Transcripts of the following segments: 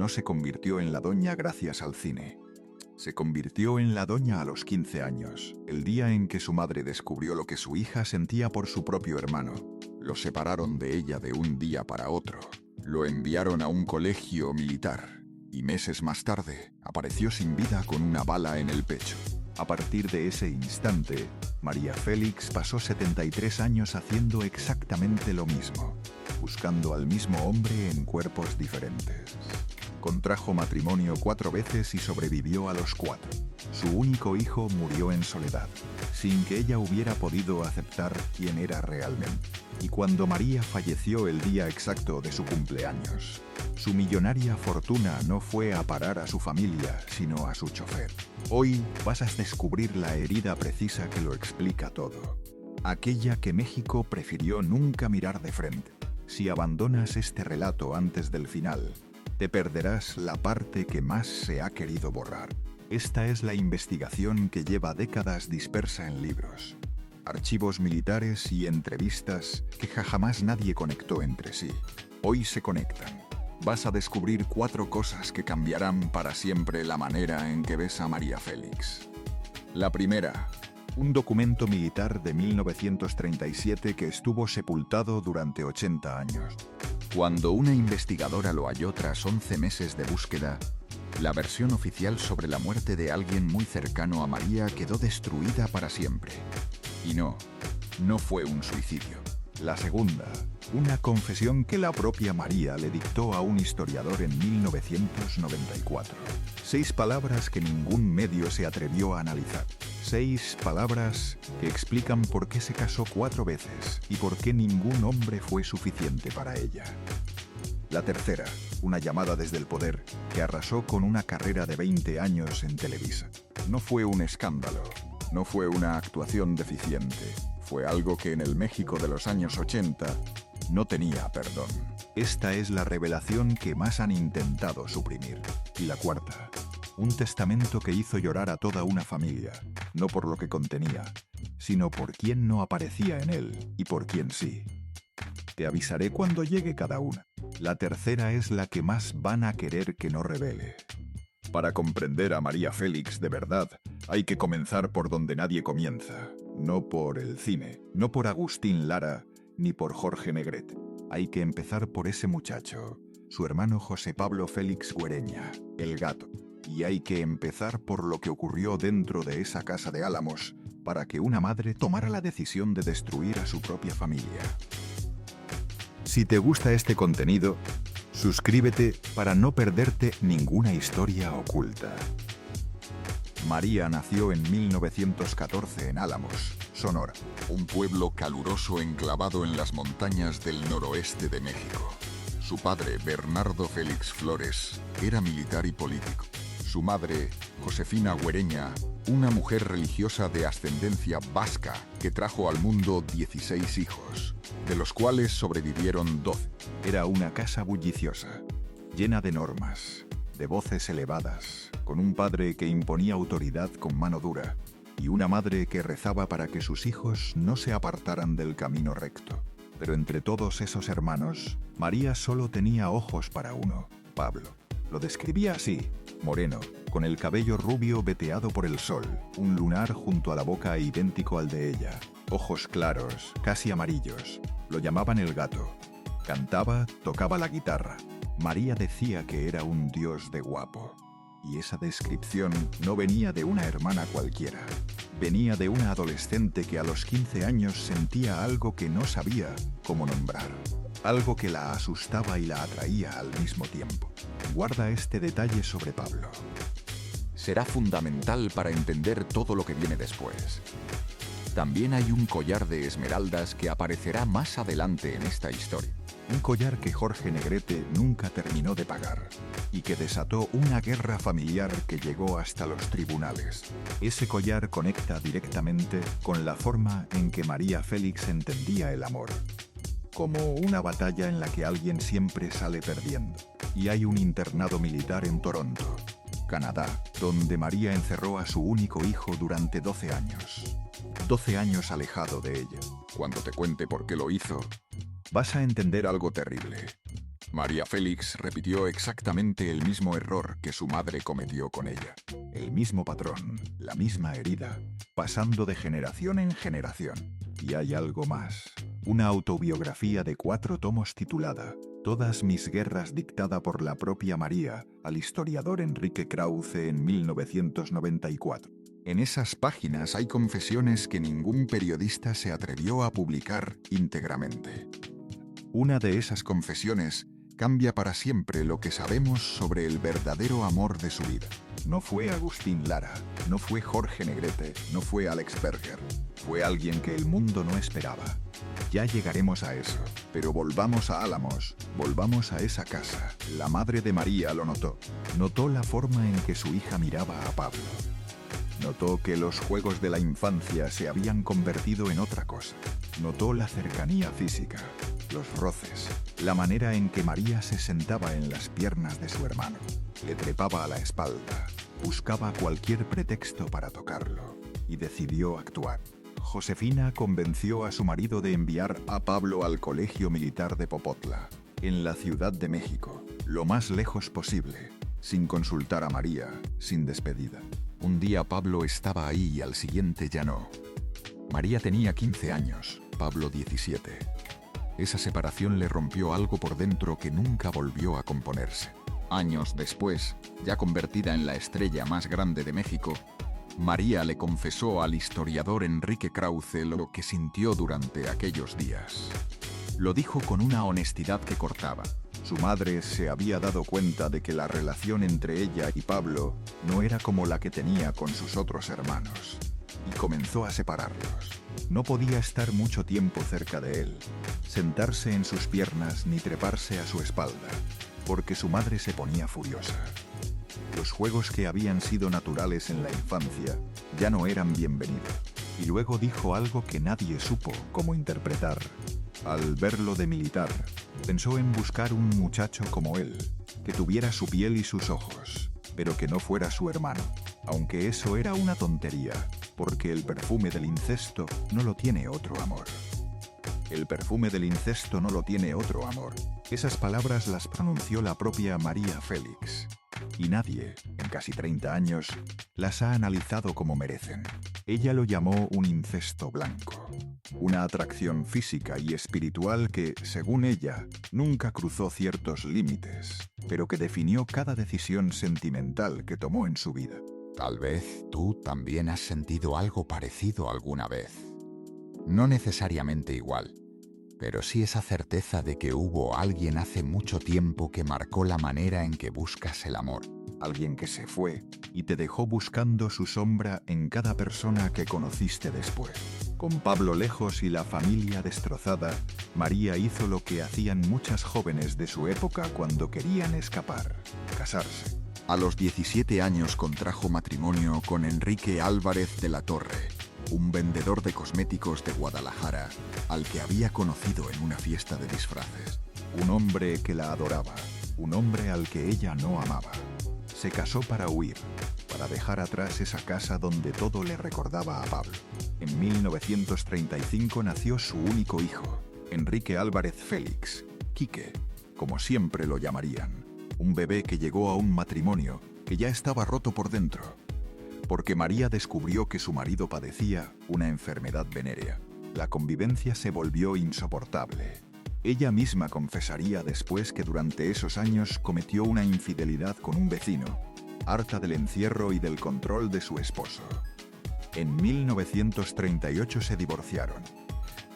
no se convirtió en la doña gracias al cine. Se convirtió en la doña a los 15 años, el día en que su madre descubrió lo que su hija sentía por su propio hermano. Lo separaron de ella de un día para otro. Lo enviaron a un colegio militar y meses más tarde apareció sin vida con una bala en el pecho. A partir de ese instante, María Félix pasó 73 años haciendo exactamente lo mismo, buscando al mismo hombre en cuerpos diferentes. Contrajo matrimonio 4 veces y sobrevivió a los 4. Su único hijo murió en soledad, sin que ella hubiera podido aceptar quién era realmente. Y cuando María falleció el día exacto de su cumpleaños, su millonaria fortuna no fue a parar a su familia, sino a su chofer. Hoy vas a descubrir la herida precisa que lo explica todo. Aquella que México prefirió nunca mirar de frente. Si abandonas este relato antes del final, te perderás la parte que más se ha querido borrar. Esta es la investigación que lleva décadas dispersa en libros, archivos militares y entrevistas que jamás nadie conectó entre sí. Hoy se conectan. Vas a descubrir 4 cosas que cambiarán para siempre la manera en que ves a María Félix. La primera, un documento militar de 1937 que estuvo sepultado durante 80 años. Cuando una investigadora lo halló tras 11 meses de búsqueda, la versión oficial sobre la muerte de alguien muy cercano a María quedó destruida para siempre. Y no fue un suicidio. La segunda, una confesión que la propia María le dictó a un historiador en 1994. 6 palabras que ningún medio se atrevió a analizar. 6 palabras que explican por qué se casó 4 veces y por qué ningún hombre fue suficiente para ella. La tercera, una llamada desde el poder que arrasó con una carrera de 20 años en Televisa. No fue un escándalo, no fue una actuación deficiente, fue algo que en el México de los años 80 no tenía perdón. Esta es la revelación que más han intentado suprimir. Y la cuarta, un testamento que hizo llorar a toda una familia, no por lo que contenía, sino por quién no aparecía en él y por quién sí. Te avisaré cuando llegue cada una. La tercera es la que más van a querer que no revele. Para comprender a María Félix de verdad, hay que comenzar por donde nadie comienza. No por el cine, no por Agustín Lara, ni por Jorge Negrete. Hay que empezar por ese muchacho, su hermano José Pablo Félix Güereña, el gato. Y hay que empezar por lo que ocurrió dentro de esa casa de Álamos para que una madre tomara la decisión de destruir a su propia familia. Si te gusta este contenido, suscríbete para no perderte ninguna historia oculta. María nació en 1914 en Álamos, Sonora, un pueblo caluroso enclavado en las montañas del noroeste de México. Su padre, Bernardo Félix Flores, era militar y político. Su madre, Josefina Güereña, una mujer religiosa de ascendencia vasca que trajo al mundo 16 hijos, de los cuales sobrevivieron 12. Era una casa bulliciosa, llena de normas, de voces elevadas, con un padre que imponía autoridad con mano dura y una madre que rezaba para que sus hijos no se apartaran del camino recto. Pero entre todos esos hermanos, María solo tenía ojos para uno, Pablo. Lo describía así: moreno, con el cabello rubio veteado por el sol, un lunar junto a la boca idéntico al de ella, ojos claros, casi amarillos. Lo llamaban el gato. Cantaba, tocaba la guitarra. María decía que era un dios de guapo. Y esa descripción no venía de una hermana cualquiera. Venía de una adolescente que a los 15 años sentía algo que no sabía cómo nombrar. Algo que la asustaba y la atraía al mismo tiempo. Guarda este detalle sobre Pablo. Será fundamental para entender todo lo que viene después. También hay un collar de esmeraldas que aparecerá más adelante en esta historia. Un collar que Jorge Negrete nunca terminó de pagar y que desató una guerra familiar que llegó hasta los tribunales. Ese collar conecta directamente con la forma en que María Félix entendía el amor. Como una batalla en la que alguien siempre sale perdiendo. Y hay un internado militar en Toronto, Canadá, donde María encerró a su único hijo durante 12 años. 12 años alejado de ella. Cuando te cuente por qué lo hizo, vas a entender algo terrible. María Félix repitió exactamente el mismo error que su madre cometió con ella. El mismo patrón, la misma herida, pasando de generación en generación. Y hay algo más. Una autobiografía de 4 tomos titulada Todas mis guerras, dictada por la propia María al historiador Enrique Krauze en 1994. En esas páginas hay confesiones que ningún periodista se atrevió a publicar íntegramente. Una de esas confesiones cambia para siempre lo que sabemos sobre el verdadero amor de su vida. No fue Agustín Lara, no fue Jorge Negrete, no fue Alex Berger. Fue alguien que el mundo no esperaba. Ya llegaremos a eso, pero volvamos a Álamos, volvamos a esa casa. La madre de María lo notó. Notó la forma en que su hija miraba a Pablo. Notó que los juegos de la infancia se habían convertido en otra cosa. Notó la cercanía física, los roces, la manera en que María se sentaba en las piernas de su hermano. Le trepaba a la espalda, buscaba cualquier pretexto para tocarlo, y decidió actuar. Josefina convenció a su marido de enviar a Pablo al Colegio Militar de Popotla, en la Ciudad de México, lo más lejos posible, sin consultar a María, sin despedida. Un día Pablo estaba ahí y al siguiente ya no. María tenía 15 años, Pablo 17. Esa separación le rompió algo por dentro que nunca volvió a componerse. Años después, ya convertida en la estrella más grande de México, María le confesó al historiador Enrique Krauze lo que sintió durante aquellos días. Lo dijo con una honestidad que cortaba. Su madre se había dado cuenta de que la relación entre ella y Pablo no era como la que tenía con sus otros hermanos, y comenzó a separarlos. No podía estar mucho tiempo cerca de él, sentarse en sus piernas ni treparse a su espalda, porque su madre se ponía furiosa. Los juegos que habían sido naturales en la infancia ya no eran bienvenidos. Y luego dijo algo que nadie supo cómo interpretar. Al verlo de militar, pensó en buscar un muchacho como él, que tuviera su piel y sus ojos, pero que no fuera su hermano. Aunque eso era una tontería, porque el perfume del incesto no lo tiene otro amor. El perfume del incesto no lo tiene otro amor. Esas palabras las pronunció la propia María Félix. Y nadie, en casi 30 años, las ha analizado como merecen. Ella lo llamó un incesto blanco. Una atracción física y espiritual que, según ella, nunca cruzó ciertos límites, pero que definió cada decisión sentimental que tomó en su vida. Tal vez tú también has sentido algo parecido alguna vez. No necesariamente igual, pero sí esa certeza de que hubo alguien hace mucho tiempo que marcó la manera en que buscas el amor. Alguien que se fue y te dejó buscando su sombra en cada persona que conociste después. Con Pablo lejos y la familia destrozada, María hizo lo que hacían muchas jóvenes de su época cuando querían escapar: casarse. A los 17 años contrajo matrimonio con Enrique Álvarez de la Torre, un vendedor de cosméticos de Guadalajara, al que había conocido en una fiesta de disfraces. Un hombre que la adoraba, un hombre al que ella no amaba. Se casó para huir, para dejar atrás esa casa donde todo le recordaba a Pablo. En 1935 nació su único hijo, Enrique Álvarez Félix, Quique, como siempre lo llamarían. Un bebé que llegó a un matrimonio que ya estaba roto por dentro, porque María descubrió que su marido padecía una enfermedad venérea. La convivencia se volvió insoportable. Ella misma confesaría después que durante esos años cometió una infidelidad con un vecino, harta del encierro y del control de su esposo. En 1938 se divorciaron.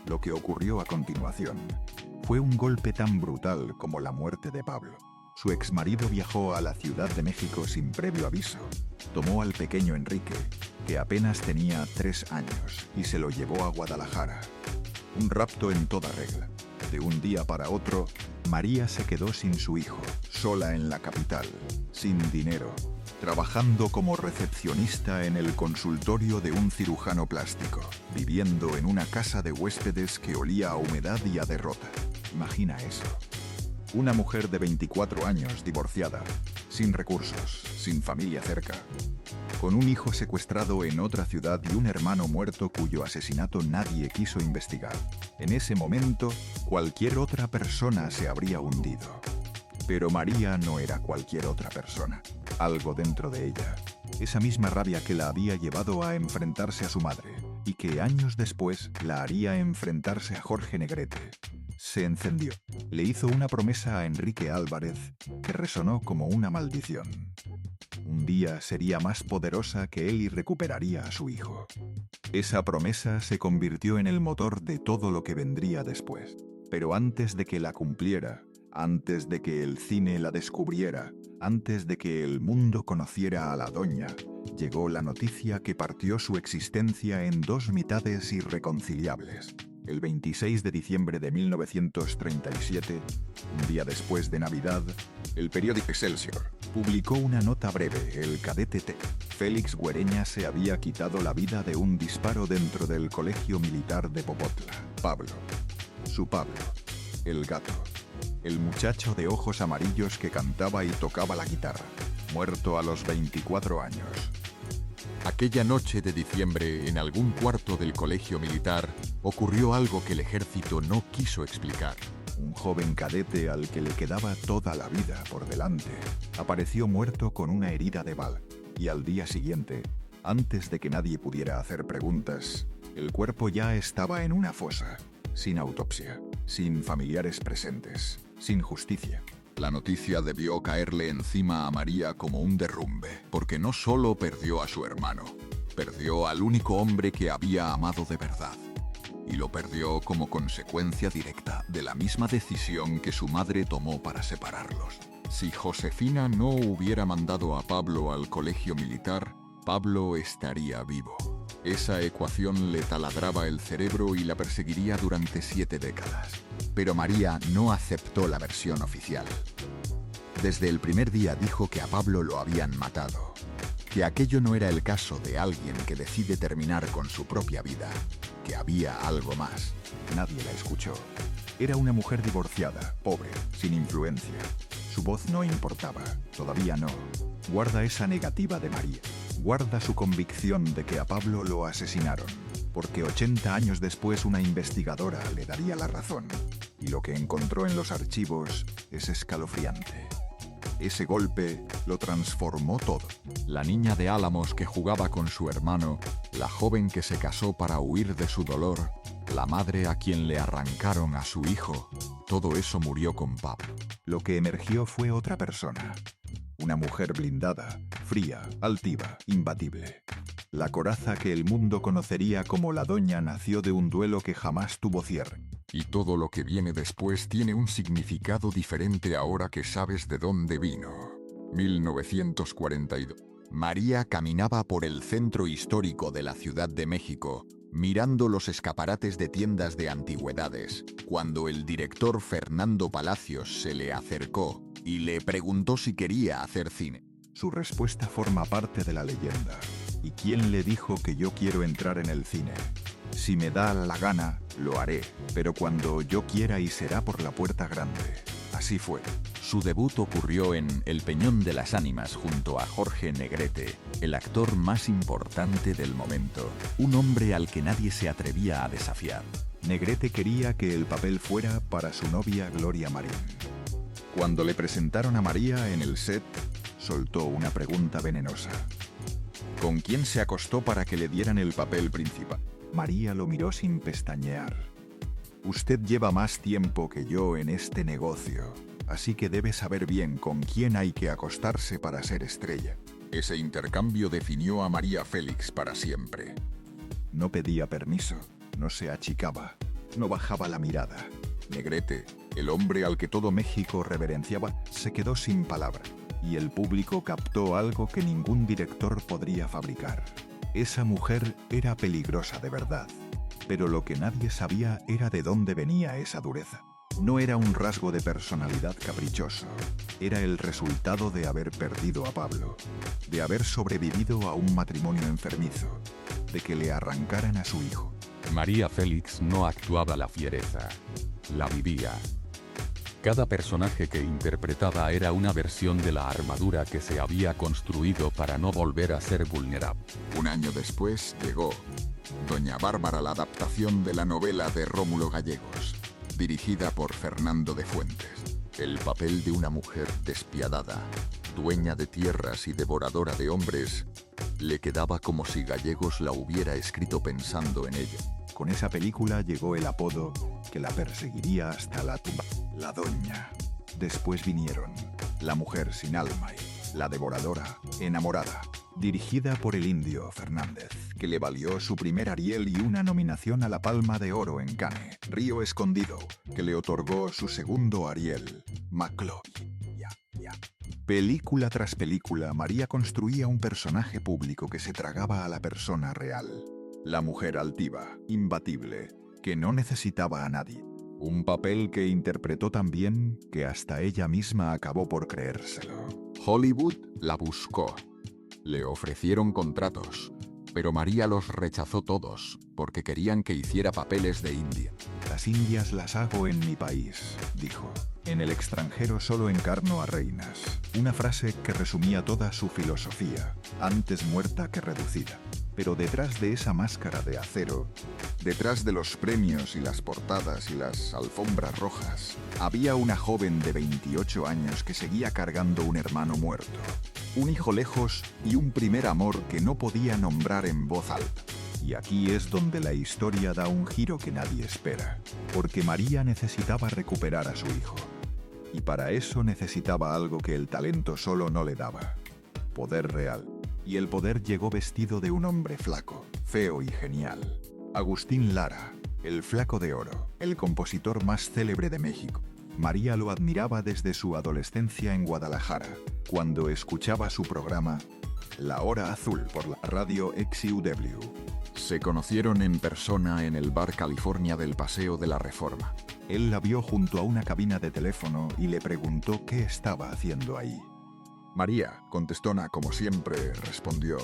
Lo que ocurrió a continuación fue un golpe tan brutal como la muerte de Pablo. Su exmarido viajó a la Ciudad de México sin previo aviso. Tomó al pequeño Enrique, que apenas tenía 3 años, y se lo llevó a Guadalajara. Un rapto en toda regla. De un día para otro, María se quedó sin su hijo, sola en la capital, sin dinero, trabajando como recepcionista en el consultorio de un cirujano plástico, viviendo en una casa de huéspedes que olía a humedad y a derrota. Imagina eso. Una mujer de 24 años, divorciada, sin recursos, sin familia cerca, con un hijo secuestrado en otra ciudad y un hermano muerto cuyo asesinato nadie quiso investigar. En ese momento, cualquier otra persona se habría hundido. Pero María no era cualquier otra persona. Algo dentro de ella, esa misma rabia que la había llevado a enfrentarse a su madre y que años después la haría enfrentarse a Jorge Negrete, se encendió. Le hizo una promesa a Enrique Álvarez que resonó como una maldición. Un día sería más poderosa que él y recuperaría a su hijo. Esa promesa se convirtió en el motor de todo lo que vendría después. Pero antes de que la cumpliera, antes de que el cine la descubriera, antes de que el mundo conociera a la doña, llegó la noticia que partió su existencia en dos mitades irreconciliables. El 26 de diciembre de 1937, un día después de Navidad, el periódico Excelsior publicó una nota breve. El cadete Félix Güereña se había quitado la vida de un disparo dentro del colegio militar de Popotla. Pablo, su Pablo, el gato, el muchacho de ojos amarillos que cantaba y tocaba la guitarra, muerto a los 24 años. Aquella noche de diciembre, en algún cuarto del colegio militar, ocurrió algo que el ejército no quiso explicar. Un joven cadete al que le quedaba toda la vida por delante, apareció muerto con una herida de bala. Y al día siguiente, antes de que nadie pudiera hacer preguntas, el cuerpo ya estaba en una fosa, sin autopsia, sin familiares presentes, sin justicia. La noticia debió caerle encima a María como un derrumbe, porque no solo perdió a su hermano, perdió al único hombre que había amado de verdad. Y lo perdió como consecuencia directa de la misma decisión que su madre tomó para separarlos. Si Josefina no hubiera mandado a Pablo al colegio militar, Pablo estaría vivo. Esa ecuación le taladraba el cerebro y la perseguiría durante 7 décadas. Pero María no aceptó la versión oficial. Desde el primer día dijo que a Pablo lo habían matado, que aquello no era el caso de alguien que decide terminar con su propia vida, que había algo más. Nadie la escuchó. Era una mujer divorciada, pobre, sin influencia. Su voz no importaba, todavía no. Guarda esa negativa de María. Guarda su convicción de que a Pablo lo asesinaron, porque 80 años después una investigadora le daría la razón. Y lo que encontró en los archivos es escalofriante. Ese golpe lo transformó todo. La niña de Álamos que jugaba con su hermano, la joven que se casó para huir de su dolor, la madre a quien le arrancaron a su hijo, todo eso murió con Pablo. Lo que emergió fue otra persona. Una mujer blindada, fría, altiva, imbatible. La coraza que el mundo conocería como la doña nació de un duelo que jamás tuvo cierre. Y todo lo que viene después tiene un significado diferente ahora que sabes de dónde vino. 1942. María caminaba por el centro histórico de la Ciudad de México, mirando los escaparates de tiendas de antigüedades, cuando el director Fernando Palacios se le acercó y le preguntó si quería hacer cine. Su respuesta forma parte de la leyenda. ¿Y quién le dijo que yo quiero entrar en el cine? Si me da la gana, lo haré, pero cuando yo quiera y será por la puerta grande. Así fue. Su debut ocurrió en El Peñón de las Ánimas junto a Jorge Negrete, el actor más importante del momento, un hombre al que nadie se atrevía a desafiar. Negrete quería que el papel fuera para su novia Gloria Marín. Cuando le presentaron a María en el set, soltó una pregunta venenosa. ¿Con quién se acostó para que le dieran el papel principal? María lo miró sin pestañear. Usted lleva más tiempo que yo en este negocio, así que debe saber bien con quién hay que acostarse para ser estrella. Ese intercambio definió a María Félix para siempre. No pedía permiso, no se achicaba, no bajaba la mirada. Negrete, el hombre al que todo México reverenciaba, se quedó sin palabra, y el público captó algo que ningún director podría fabricar. Esa mujer era peligrosa de verdad, pero lo que nadie sabía era de dónde venía esa dureza. No era un rasgo de personalidad caprichoso, era el resultado de haber perdido a Pablo, de haber sobrevivido a un matrimonio enfermizo, de que le arrancaran a su hijo. María Félix no actuaba la fiereza, la vivía. Cada personaje que interpretaba era una versión de la armadura que se había construido para no volver a ser vulnerable. Un año después llegó Doña Bárbara, la adaptación de la novela de Rómulo Gallegos, dirigida por Fernando de Fuentes. El papel de una mujer despiadada, dueña de tierras y devoradora de hombres, le quedaba como si Gallegos la hubiera escrito pensando en ella. Con esa película llegó el apodo que la perseguiría hasta la tumba, la Doña. Después vinieron La mujer sin alma y La devoradora, enamorada, dirigida por el Indio Fernández, que le valió su primer Ariel y una nominación a la Palma de Oro en Cannes. Río Escondido, que le otorgó su segundo Ariel, McLovin. Película tras película, María construía un personaje público que se tragaba a la persona real. La mujer altiva, imbatible, que no necesitaba a nadie. Un papel que interpretó tan bien que hasta ella misma acabó por creérselo. Hollywood la buscó. Le ofrecieron contratos, pero María los rechazó todos porque querían que hiciera papeles de india. Las indias las hago en mi país, dijo. En el extranjero solo encarno a reinas. Una frase que resumía toda su filosofía, antes muerta que reducida. Pero detrás de esa máscara de acero, detrás de los premios y las portadas y las alfombras rojas, había una joven de 28 años que seguía cargando un hermano muerto, un hijo lejos y un primer amor que no podía nombrar en voz alta. Y aquí es donde la historia da un giro que nadie espera, porque María necesitaba recuperar a su hijo. Y para eso necesitaba algo que el talento solo no le daba: poder real. Y el poder llegó vestido de un hombre flaco, feo y genial. Agustín Lara, el Flaco de Oro, el compositor más célebre de México. María lo admiraba desde su adolescencia en Guadalajara, cuando escuchaba su programa La Hora Azul por la radio XUW. Se conocieron en persona en el bar California del Paseo de la Reforma. Él la vio junto a una cabina de teléfono y le preguntó qué estaba haciendo ahí. María, contestona como siempre, respondió: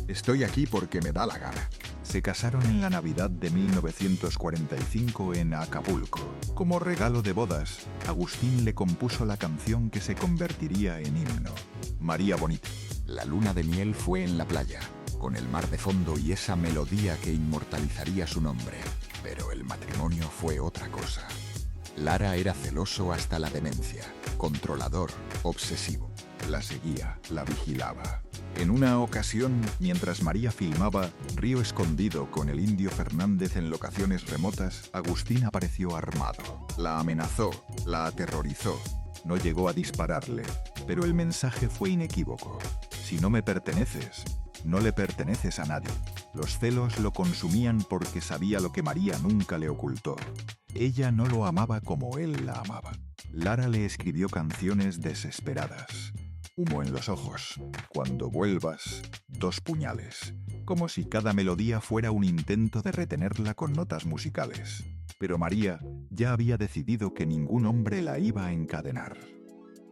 estoy aquí porque me da la gana. Se casaron en la Navidad de 1945 en Acapulco. Como regalo de bodas, Agustín le compuso la canción que se convertiría en himno, María Bonita. La luna de miel fue en la playa, con el mar de fondo y esa melodía que inmortalizaría su nombre. Pero el matrimonio fue otra cosa. Lara era celoso hasta la demencia, controlador, obsesivo. La seguía, la vigilaba. En una ocasión, mientras María filmaba Río Escondido con el Indio Fernández en locaciones remotas, Agustín apareció armado. La amenazó, la aterrorizó. No llegó a dispararle, pero el mensaje fue inequívoco. Si no me perteneces, no le perteneces a nadie. Los celos lo consumían porque sabía lo que María nunca le ocultó. Ella no lo amaba como él la amaba. Lara le escribió canciones desesperadas. Humo en los ojos, cuando vuelvas, 2 puñales. Como si cada melodía fuera un intento de retenerla con notas musicales. Pero María ya había decidido que ningún hombre la iba a encadenar.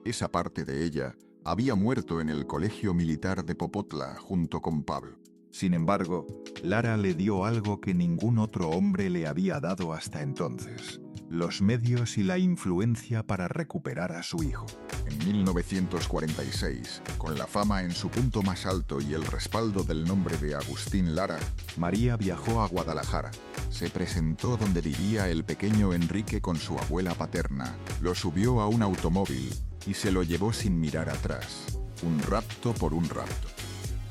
Esa parte de ella había muerto en el colegio militar de Popotla junto con Pablo. Sin embargo, Lara le dio algo que ningún otro hombre le había dado hasta entonces: los medios y la influencia para recuperar a su hijo. En 1946, con la fama en su punto más alto y el respaldo del nombre de Agustín Lara, María viajó a Guadalajara. Se presentó donde vivía el pequeño Enrique con su abuela paterna, lo subió a un automóvil y se lo llevó sin mirar atrás. Un rapto por un rapto.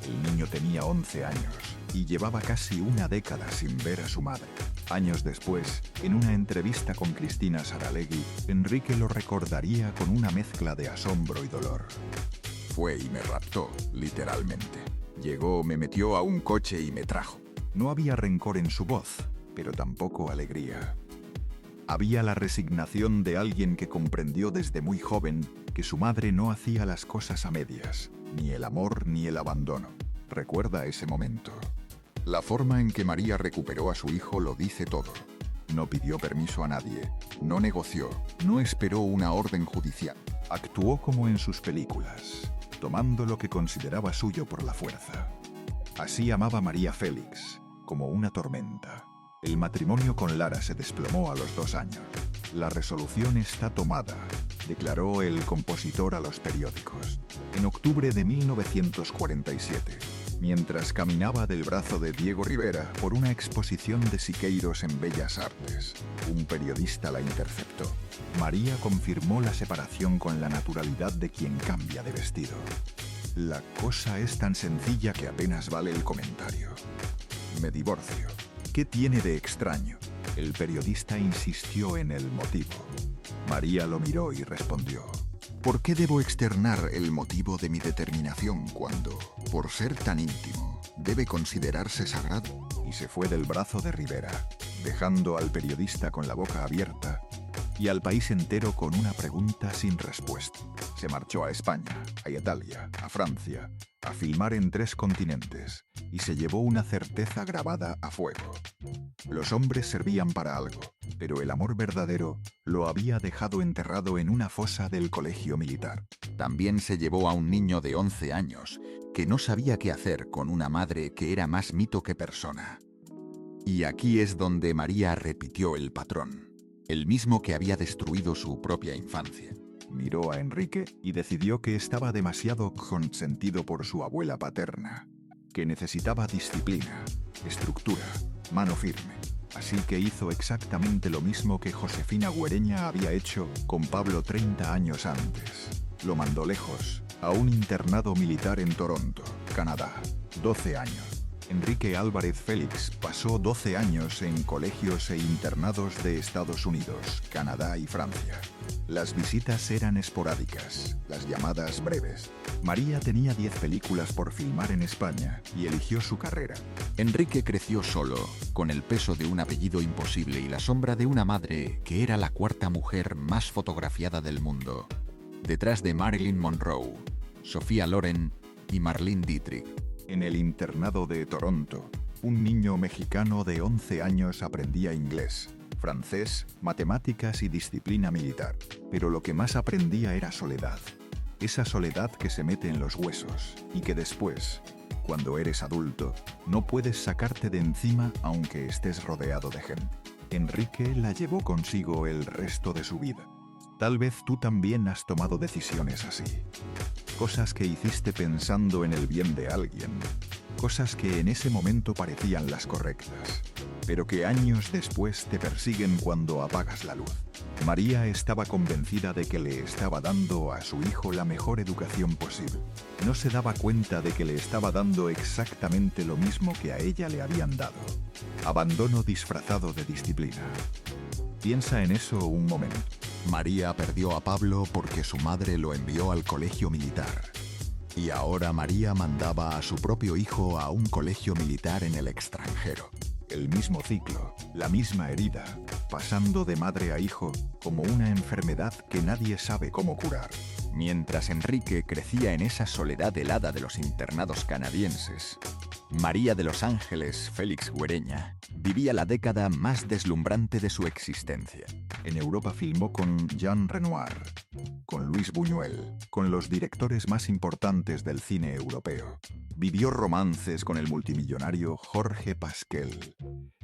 El niño tenía 11 años y llevaba casi una década sin ver a su madre. Años después, en una entrevista con Cristina Saralegui, Enrique lo recordaría con una mezcla de asombro y dolor. Fue y me raptó, literalmente. Llegó, me metió a un coche y me trajo. No había rencor en su voz, pero tampoco alegría. Había la resignación de alguien que comprendió desde muy joven que su madre no hacía las cosas a medias, ni el amor ni el abandono. Recuerda ese momento. La forma en que María recuperó a su hijo lo dice todo. No pidió permiso a nadie, no negoció, no esperó una orden judicial. Actuó como en sus películas, tomando lo que consideraba suyo por la fuerza. Así amaba María Félix, como una tormenta. El matrimonio con Lara se desplomó a los 2 años. La resolución está tomada, declaró el compositor a los periódicos. En octubre de 1947, mientras caminaba del brazo de Diego Rivera por una exposición de Siqueiros en Bellas Artes. Un periodista la interceptó. María confirmó la separación con la naturalidad de quien cambia de vestido. La cosa es tan sencilla que apenas vale el comentario. Me divorcio. ¿Qué tiene de extraño? El periodista insistió en el motivo. María lo miró y respondió: ¿por qué debo externar el motivo de mi determinación cuando, por ser tan íntimo, debe considerarse sagrado? Y se fue del brazo de Rivera, dejando al periodista con la boca abierta y al país entero con una pregunta sin respuesta. Se marchó a España, a Italia, a Francia, a filmar en 3 continentes, y se llevó una certeza grabada a fuego. Los hombres servían para algo, pero el amor verdadero lo había dejado enterrado en una fosa del colegio militar. También se llevó a un niño de 11 años que no sabía qué hacer con una madre que era más mito que persona. Y aquí es donde María repitió el patrón, el mismo que había destruido su propia infancia. Miró a Enrique y decidió que estaba demasiado consentido por su abuela paterna, que necesitaba disciplina, estructura, mano firme. Así que hizo exactamente lo mismo que Josefina Güereña había hecho con Pablo 30 años antes. Lo mandó lejos, a un internado militar en Toronto, Canadá. 12 años. Enrique Álvarez Félix pasó 12 años en colegios e internados de Estados Unidos, Canadá y Francia. Las visitas eran esporádicas, las llamadas breves. María tenía 10 películas por filmar en España y eligió su carrera. Enrique creció solo, con el peso de un apellido imposible y la sombra de una madre que era la 4ª mujer más fotografiada del mundo, detrás de Marilyn Monroe, Sofía Loren y Marlene Dietrich. En el internado de Toronto, un niño mexicano de 11 años aprendía inglés, francés, matemáticas y disciplina militar. Pero lo que más aprendía era soledad. Esa soledad que se mete en los huesos y que después, cuando eres adulto, no puedes sacarte de encima aunque estés rodeado de gente. Enrique la llevó consigo el resto de su vida. Tal vez tú también has tomado decisiones así. Cosas que hiciste pensando en el bien de alguien. Cosas que en ese momento parecían las correctas, pero que años después te persiguen cuando apagas la luz. María estaba convencida de que le estaba dando a su hijo la mejor educación posible. No se daba cuenta de que le estaba dando exactamente lo mismo que a ella le habían dado. Abandono disfrazado de disciplina. Piensa en eso un momento. María perdió a Pablo porque su madre lo envió al colegio militar. Y ahora María mandaba a su propio hijo a un colegio militar en el extranjero. El mismo ciclo, la misma herida, pasando de madre a hijo como una enfermedad que nadie sabe cómo curar. Mientras Enrique crecía en esa soledad helada de los internados canadienses, María de Los Ángeles Félix Güereña vivía la década más deslumbrante de su existencia. En Europa filmó con Jean Renoir, con Luis Buñuel, con los directores más importantes del cine europeo. Vivió romances con el multimillonario Jorge Pasquel,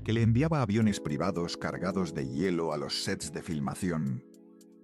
que le enviaba aviones privados cargados de hielo a los sets de filmación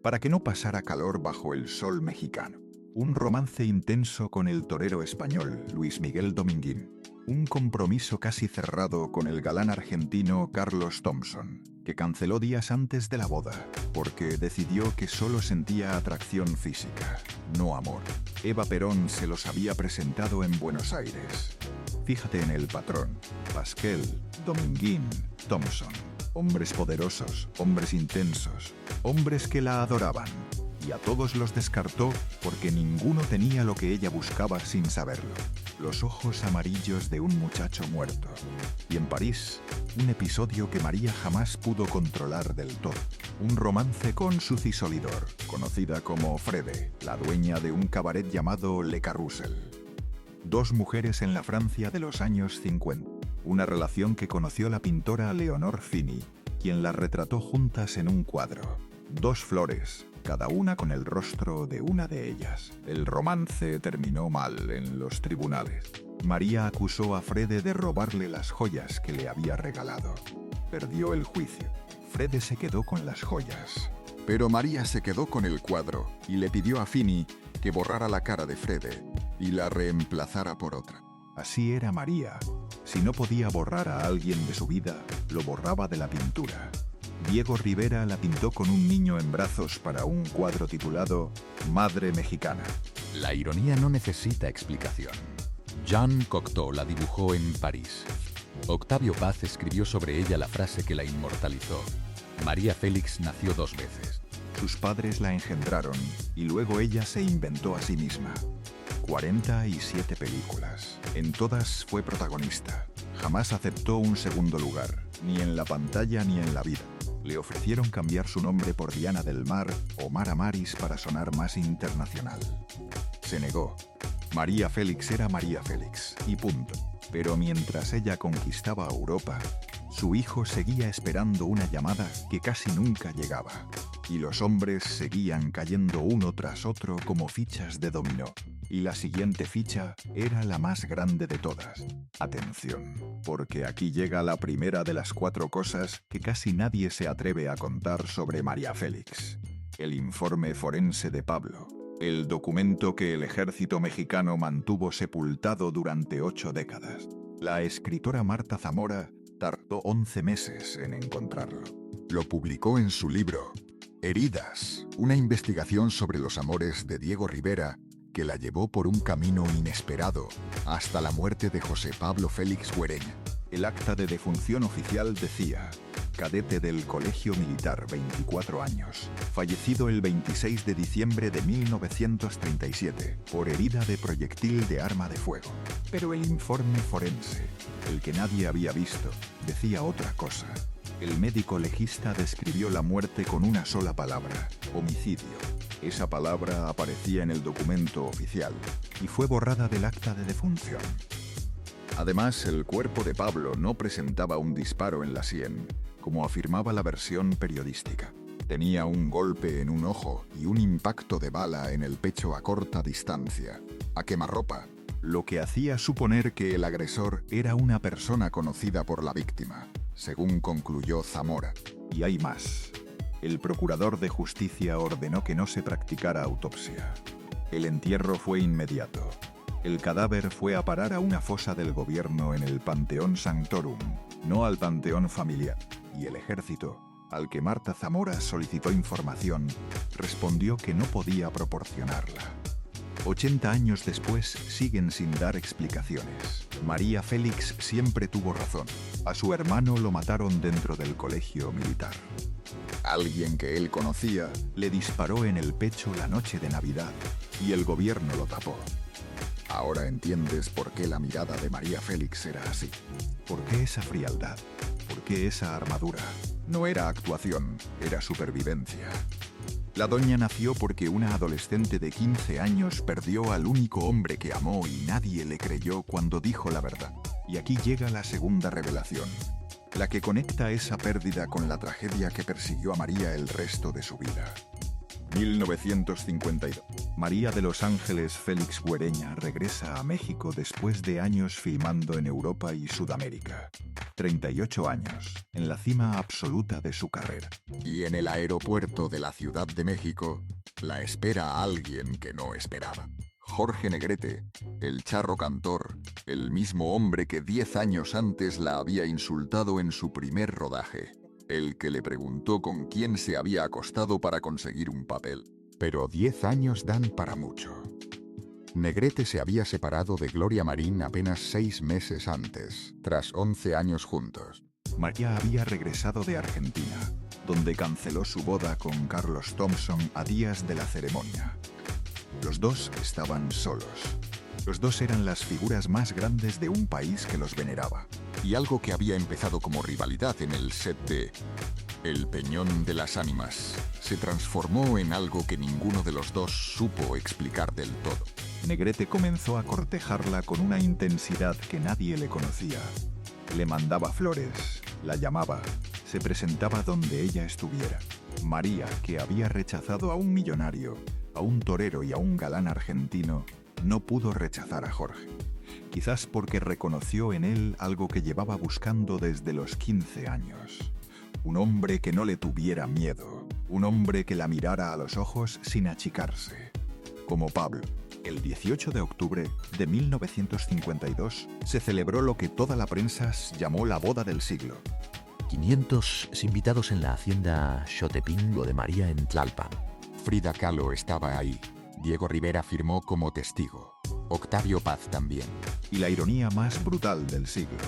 para que no pasara calor bajo el sol mexicano. Un romance intenso con el torero español Luis Miguel Dominguín. Un compromiso casi cerrado con el galán argentino Carlos Thompson, que canceló días antes de la boda, porque decidió que solo sentía atracción física, no amor. Eva Perón se los había presentado en Buenos Aires. Fíjate en el patrón: Pasquel, Dominguín, Thompson. Hombres poderosos, hombres intensos, hombres que la adoraban. Y a todos los descartó porque ninguno tenía lo que ella buscaba sin saberlo. Los ojos amarillos de un muchacho muerto. Y en París, un episodio que María jamás pudo controlar del todo. Un romance con Suzy Solidor, conocida como Frede, la dueña de un cabaret llamado Le Carrousel. 2 mujeres en la Francia de los años 50. Una relación que conoció la pintora Leonor Fini, quien las retrató juntas en un cuadro. 2 flores, cada una con el rostro de una de ellas. El romance terminó mal en los tribunales. María acusó a Frede de robarle las joyas que le había regalado. Perdió el juicio. Frede se quedó con las joyas. Pero María se quedó con el cuadro y le pidió a Fini que borrara la cara de Frede y la reemplazara por otra. Así era María. Si no podía borrar a alguien de su vida, lo borraba de la pintura. Diego Rivera la pintó con un niño en brazos para un cuadro titulado Madre Mexicana. La ironía no necesita explicación. Jean Cocteau la dibujó en París. Octavio Paz escribió sobre ella la frase que la inmortalizó. María Félix nació 2 veces. Sus padres la engendraron y luego ella se inventó a sí misma. 47 películas. En todas fue protagonista. Jamás aceptó un segundo lugar, ni en la pantalla ni en la vida. Le ofrecieron cambiar su nombre por Diana del Mar o Mara Maris para sonar más internacional. Se negó. María Félix era María Félix, y punto. Pero mientras ella conquistaba Europa, su hijo seguía esperando una llamada que casi nunca llegaba. Y los hombres seguían cayendo uno tras otro como fichas de dominó. Y la siguiente ficha era la más grande de todas. Atención, porque aquí llega la primera de las 4 cosas que casi nadie se atreve a contar sobre María Félix. El informe forense de Pablo. El documento que el ejército mexicano mantuvo sepultado durante 8 décadas. La escritora Marta Zamora tardó 11 meses en encontrarlo. Lo publicó en su libro Heridas, una investigación sobre los amores de Diego Rivera, que la llevó por un camino inesperado hasta la muerte de José Pablo Félix Güereña. El acta de defunción oficial decía: cadete del Colegio Militar, 24 años, fallecido el 26 de diciembre de 1937 por herida de proyectil de arma de fuego. Pero el informe forense, el que nadie había visto, decía otra cosa. El médico legista describió la muerte con una sola palabra: homicidio. Esa palabra aparecía en el documento oficial y fue borrada del acta de defunción. Además, el cuerpo de Pablo no presentaba un disparo en la sien, como afirmaba la versión periodística. Tenía un golpe en un ojo y un impacto de bala en el pecho a corta distancia, a quemarropa, lo que hacía suponer que el agresor era una persona conocida por la víctima, según concluyó Zamora. Y hay más. El procurador de justicia ordenó que no se practicara autopsia. El entierro fue inmediato. El cadáver fue a parar a una fosa del gobierno en el Panteón Sanctorum, no al panteón familiar. Y el ejército, al que Marta Zamora solicitó información, respondió que no podía proporcionarla. 80 años después siguen sin dar explicaciones. María Félix siempre tuvo razón. A su hermano lo mataron dentro del colegio militar. Alguien que él conocía le disparó en el pecho la noche de Navidad y el gobierno lo tapó. Ahora entiendes por qué la mirada de María Félix era así. ¿Por qué esa frialdad? ¿Por qué esa armadura? No era actuación, era supervivencia. La doña nació porque una adolescente de 15 años perdió al único hombre que amó y nadie le creyó cuando dijo la verdad. Y aquí llega la segunda revelación, la que conecta esa pérdida con la tragedia que persiguió a María el resto de su vida. 1952. María de los Ángeles Félix Güereña regresa a México después de años filmando en Europa y Sudamérica. 38 años, en la cima absoluta de su carrera. Y en el aeropuerto de la Ciudad de México, la espera alguien que no esperaba. Jorge Negrete, el charro cantor, el mismo hombre que 10 años antes la había insultado en su primer rodaje. El que le preguntó con quién se había acostado para conseguir un papel. Pero 10 años dan para mucho. Negrete se había separado de Gloria Marín apenas 6 meses antes, tras 11 años juntos. María había regresado de Argentina, donde canceló su boda con Carlos Thompson a días de la ceremonia. Los dos estaban solos. Los dos eran las figuras más grandes de un país que los veneraba. Y algo que había empezado como rivalidad en el set de El Peñón de las Ánimas se transformó en algo que ninguno de los dos supo explicar del todo. Negrete comenzó a cortejarla con una intensidad que nadie le conocía. Le mandaba flores, la llamaba, se presentaba donde ella estuviera. María, que había rechazado a un millonario, a un torero y a un galán argentino, no pudo rechazar a Jorge. Quizás porque reconoció en él algo que llevaba buscando desde los 15 años. Un hombre que no le tuviera miedo, un hombre que la mirara a los ojos sin achicarse. Como Pablo, El 18 de octubre de 1952 se celebró lo que toda la prensa llamó la boda del siglo. 500 invitados en la hacienda Xotepingo de María en Tlalpan. Frida Kahlo estaba ahí. Diego Rivera firmó como testigo. Octavio Paz también. Y la ironía más brutal del siglo.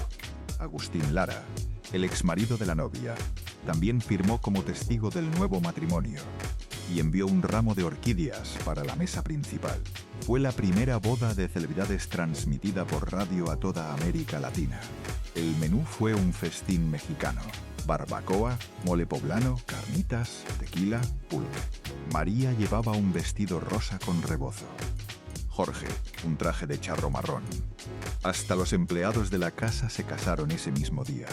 Agustín Lara, el exmarido de la novia, también firmó como testigo del nuevo matrimonio y envió un ramo de orquídeas para la mesa principal. Fue la primera boda de celebridades transmitida por radio a toda América Latina. El menú fue un festín mexicano: barbacoa, mole poblano, carnitas, tequila, pulque. María llevaba un vestido rosa con rebozo. Jorge, un traje de charro marrón. Hasta los empleados de la casa se casaron ese mismo día.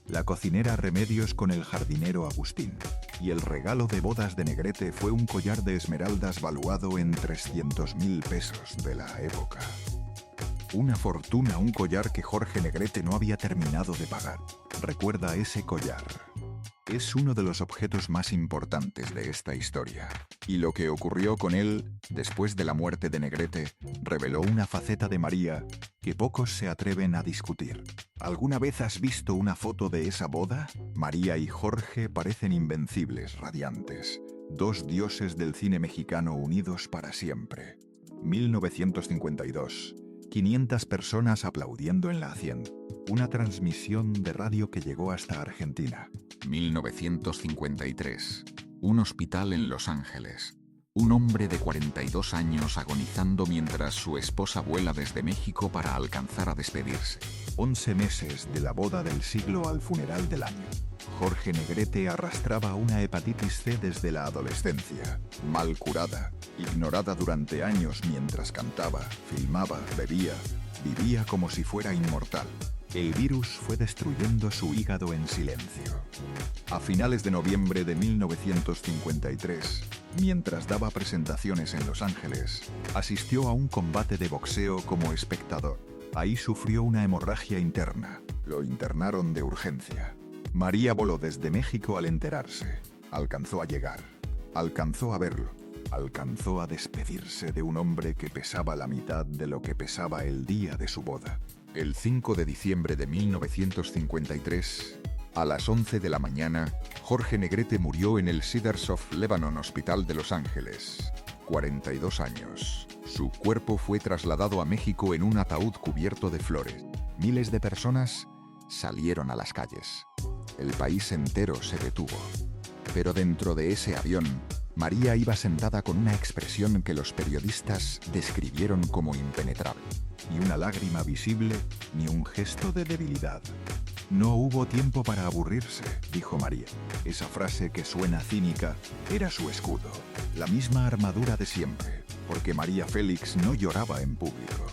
La cocinera Remedios con el jardinero Agustín. Y el regalo de bodas de Negrete fue un collar de esmeraldas valuado en 300.000 pesos de la época. Una fortuna, un collar que Jorge Negrete no había terminado de pagar. Recuerda ese collar. Es uno de los objetos más importantes de esta historia. Y lo que ocurrió con él, después de la muerte de Negrete, reveló una faceta de María que pocos se atreven a discutir. ¿Alguna vez has visto una foto de esa boda? María y Jorge parecen invencibles, radiantes. Dos dioses del cine mexicano unidos para siempre. 1952. 500 personas aplaudiendo en la hacienda. Una transmisión de radio que llegó hasta Argentina. 1953. Un hospital en Los Ángeles. Un hombre de 42 años agonizando mientras su esposa vuela desde México para alcanzar a despedirse. 11 meses de la boda del siglo al funeral del año. Jorge Negrete arrastraba una hepatitis C desde la adolescencia, mal curada, ignorada durante años mientras cantaba, filmaba, bebía, vivía como si fuera inmortal. El virus fue destruyendo su hígado en silencio. A finales de noviembre de 1953, mientras daba presentaciones en Los Ángeles, asistió a un combate de boxeo como espectador. Ahí sufrió una hemorragia interna. Lo internaron de urgencia. María voló desde México al enterarse. Alcanzó a llegar. Alcanzó a verlo. Alcanzó a despedirse de un hombre que pesaba la mitad de lo que pesaba el día de su boda. El 5 de diciembre de 1953, a las 11 de la mañana, Jorge Negrete murió en el Cedars of Lebanon Hospital de Los Ángeles. 42 años. Su cuerpo fue trasladado a México en un ataúd cubierto de flores. Miles de personas salieron a las calles. El país entero se detuvo. Pero dentro de ese avión, María iba sentada con una expresión que los periodistas describieron como impenetrable. Ni una lágrima visible, ni un gesto de debilidad. No hubo tiempo para aburrirse, dijo María. Esa frase que suena cínica era su escudo, la misma armadura de siempre, porque María Félix no lloraba en público.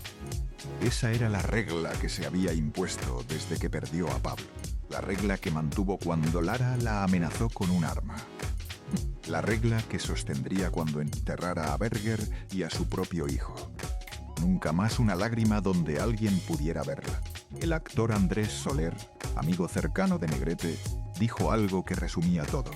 Esa era la regla que se había impuesto desde que perdió a Pablo. La regla que mantuvo cuando Lara la amenazó con un arma. La regla que sostendría cuando enterrara a Berger y a su propio hijo. Nunca más una lágrima donde alguien pudiera verla. El actor Andrés Soler, amigo cercano de Negrete, dijo algo que resumía todo.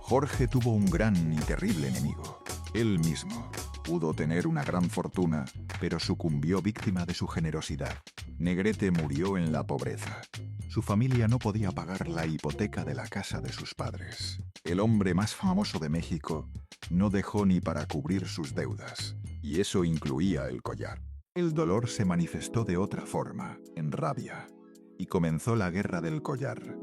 Jorge tuvo un gran y terrible enemigo. Él mismo. Pudo tener una gran fortuna, pero sucumbió víctima de su generosidad. Negrete murió en la pobreza. Su familia no podía pagar la hipoteca de la casa de sus padres. El hombre más famoso de México no dejó ni para cubrir sus deudas, y eso incluía el collar. El dolor se manifestó de otra forma, en rabia, y comenzó la guerra del collar.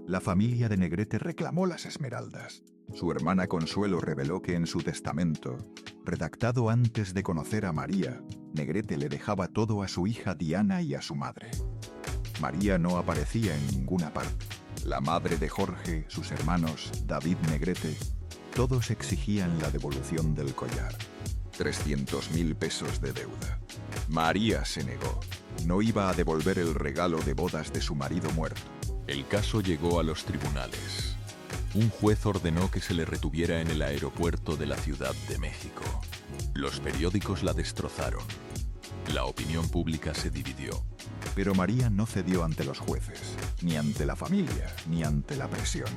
La familia de Negrete reclamó las esmeraldas. Su hermana Consuelo reveló que en su testamento, redactado antes de conocer a María, Negrete le dejaba todo a su hija Diana y a su madre. María no aparecía en ninguna parte. La madre de Jorge, sus hermanos, David Negrete, todos exigían la devolución del collar. 300.000 pesos de deuda. María se negó. No iba a devolver el regalo de bodas de su marido muerto. El caso llegó a los tribunales. Un juez ordenó que se le retuviera en el aeropuerto de la Ciudad de México. Los periódicos la destrozaron. La opinión pública se dividió. Pero María no cedió ante los jueces, ni ante la familia, ni ante la presión.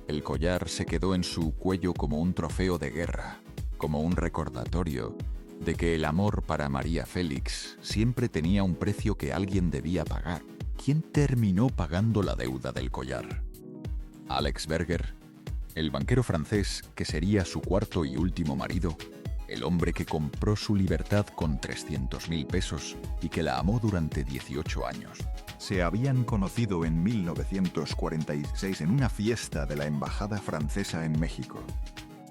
El collar se quedó en su cuello como un trofeo de guerra, como un recordatorio de que el amor para María Félix siempre tenía un precio que alguien debía pagar. ¿Quién terminó pagando la deuda del collar? Alex Berger, el banquero francés que sería su cuarto y último marido, el hombre que compró su libertad con 300.000 pesos y que la amó durante 18 años. Se habían conocido en 1946 en una fiesta de la Embajada Francesa en México.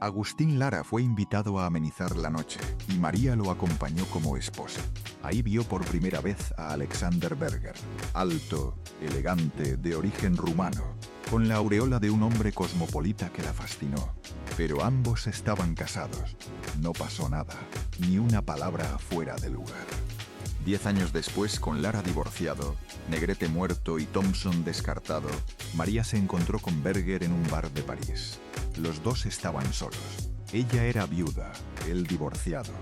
Agustín Lara fue invitado a amenizar la noche y María lo acompañó como esposa. Ahí vio por primera vez a Alexander Berger, alto, elegante, de origen rumano, con la aureola de un hombre cosmopolita que la fascinó. Pero ambos estaban casados. No pasó nada, ni una palabra fuera de lugar. 10 años después, con Lara divorciado, Negrete muerto y Thompson descartado, María se encontró con Berger en un bar de París. Los dos estaban solos. Ella era viuda, él divorciado.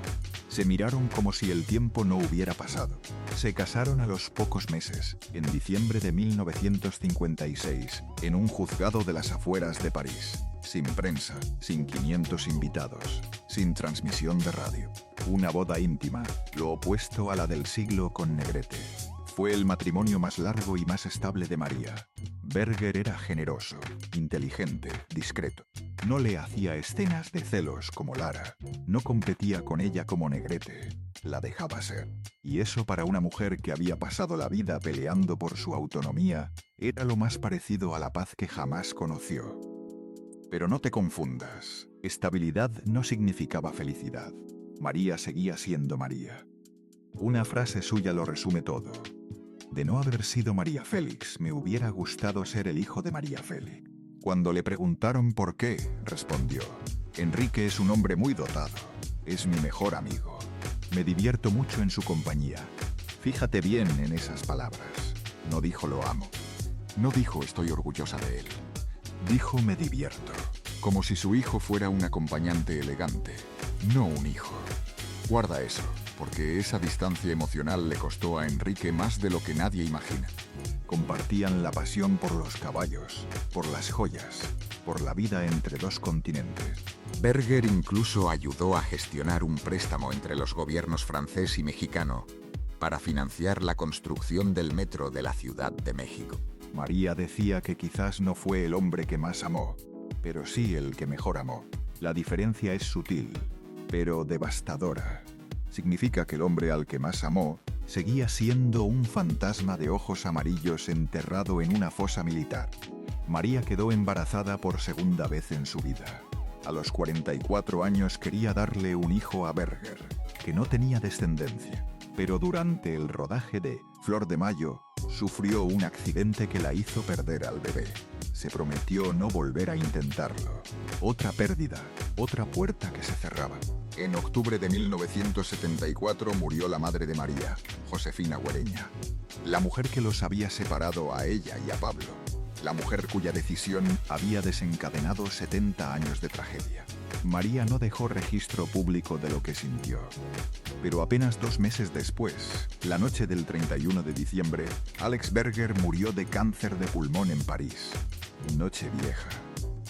Se miraron como si el tiempo no hubiera pasado. Se casaron a los pocos meses, en diciembre de 1956, en un juzgado de las afueras de París. Sin prensa, sin 500 invitados, sin transmisión de radio. Una boda íntima, lo opuesto a la del siglo con Negrete. Fue el matrimonio más largo y más estable de María. Berger era generoso, inteligente, discreto. No le hacía escenas de celos como Lara. No competía con ella como Negrete. La dejaba ser. Y eso para una mujer que había pasado la vida peleando por su autonomía, era lo más parecido a la paz que jamás conoció. Pero no te confundas. Estabilidad no significaba felicidad. María seguía siendo María. Una frase suya lo resume todo. De no haber sido María Félix, me hubiera gustado ser el hijo de María Félix. Cuando le preguntaron por qué, respondió: Enrique es un hombre muy dotado. Es mi mejor amigo. Me divierto mucho en su compañía. Fíjate bien en esas palabras. No dijo lo amo. No dijo estoy orgullosa de él. Dijo me divierto. Como si su hijo fuera un acompañante elegante, no un hijo. Guarda eso, porque esa distancia emocional le costó a Enrique más de lo que nadie imagina. Compartían la pasión por los caballos, por las joyas, por la vida entre dos continentes. Berger incluso ayudó a gestionar un préstamo entre los gobiernos francés y mexicano para financiar la construcción del metro de la Ciudad de México. María decía que quizás no fue el hombre que más amó, pero sí el que mejor amó. La diferencia es sutil, pero devastadora. Significa que el hombre al que más amó seguía siendo un fantasma de ojos amarillos enterrado en una fosa militar. María quedó embarazada por segunda vez en su vida. A los 44 años quería darle un hijo a Berger, que no tenía descendencia. Pero durante el rodaje de Flor de Mayo, sufrió un accidente que la hizo perder al bebé. Se prometió no volver a intentarlo. Otra pérdida, otra puerta que se cerraba. En octubre de 1974 murió la madre de María, Josefina Güereña. La mujer que los había separado a ella y a Pablo. La mujer cuya decisión había desencadenado 70 años de tragedia. María no dejó registro público de lo que sintió. Pero apenas 2 meses después, la noche del 31 de diciembre, Alex Berger murió de cáncer de pulmón en París. Noche vieja.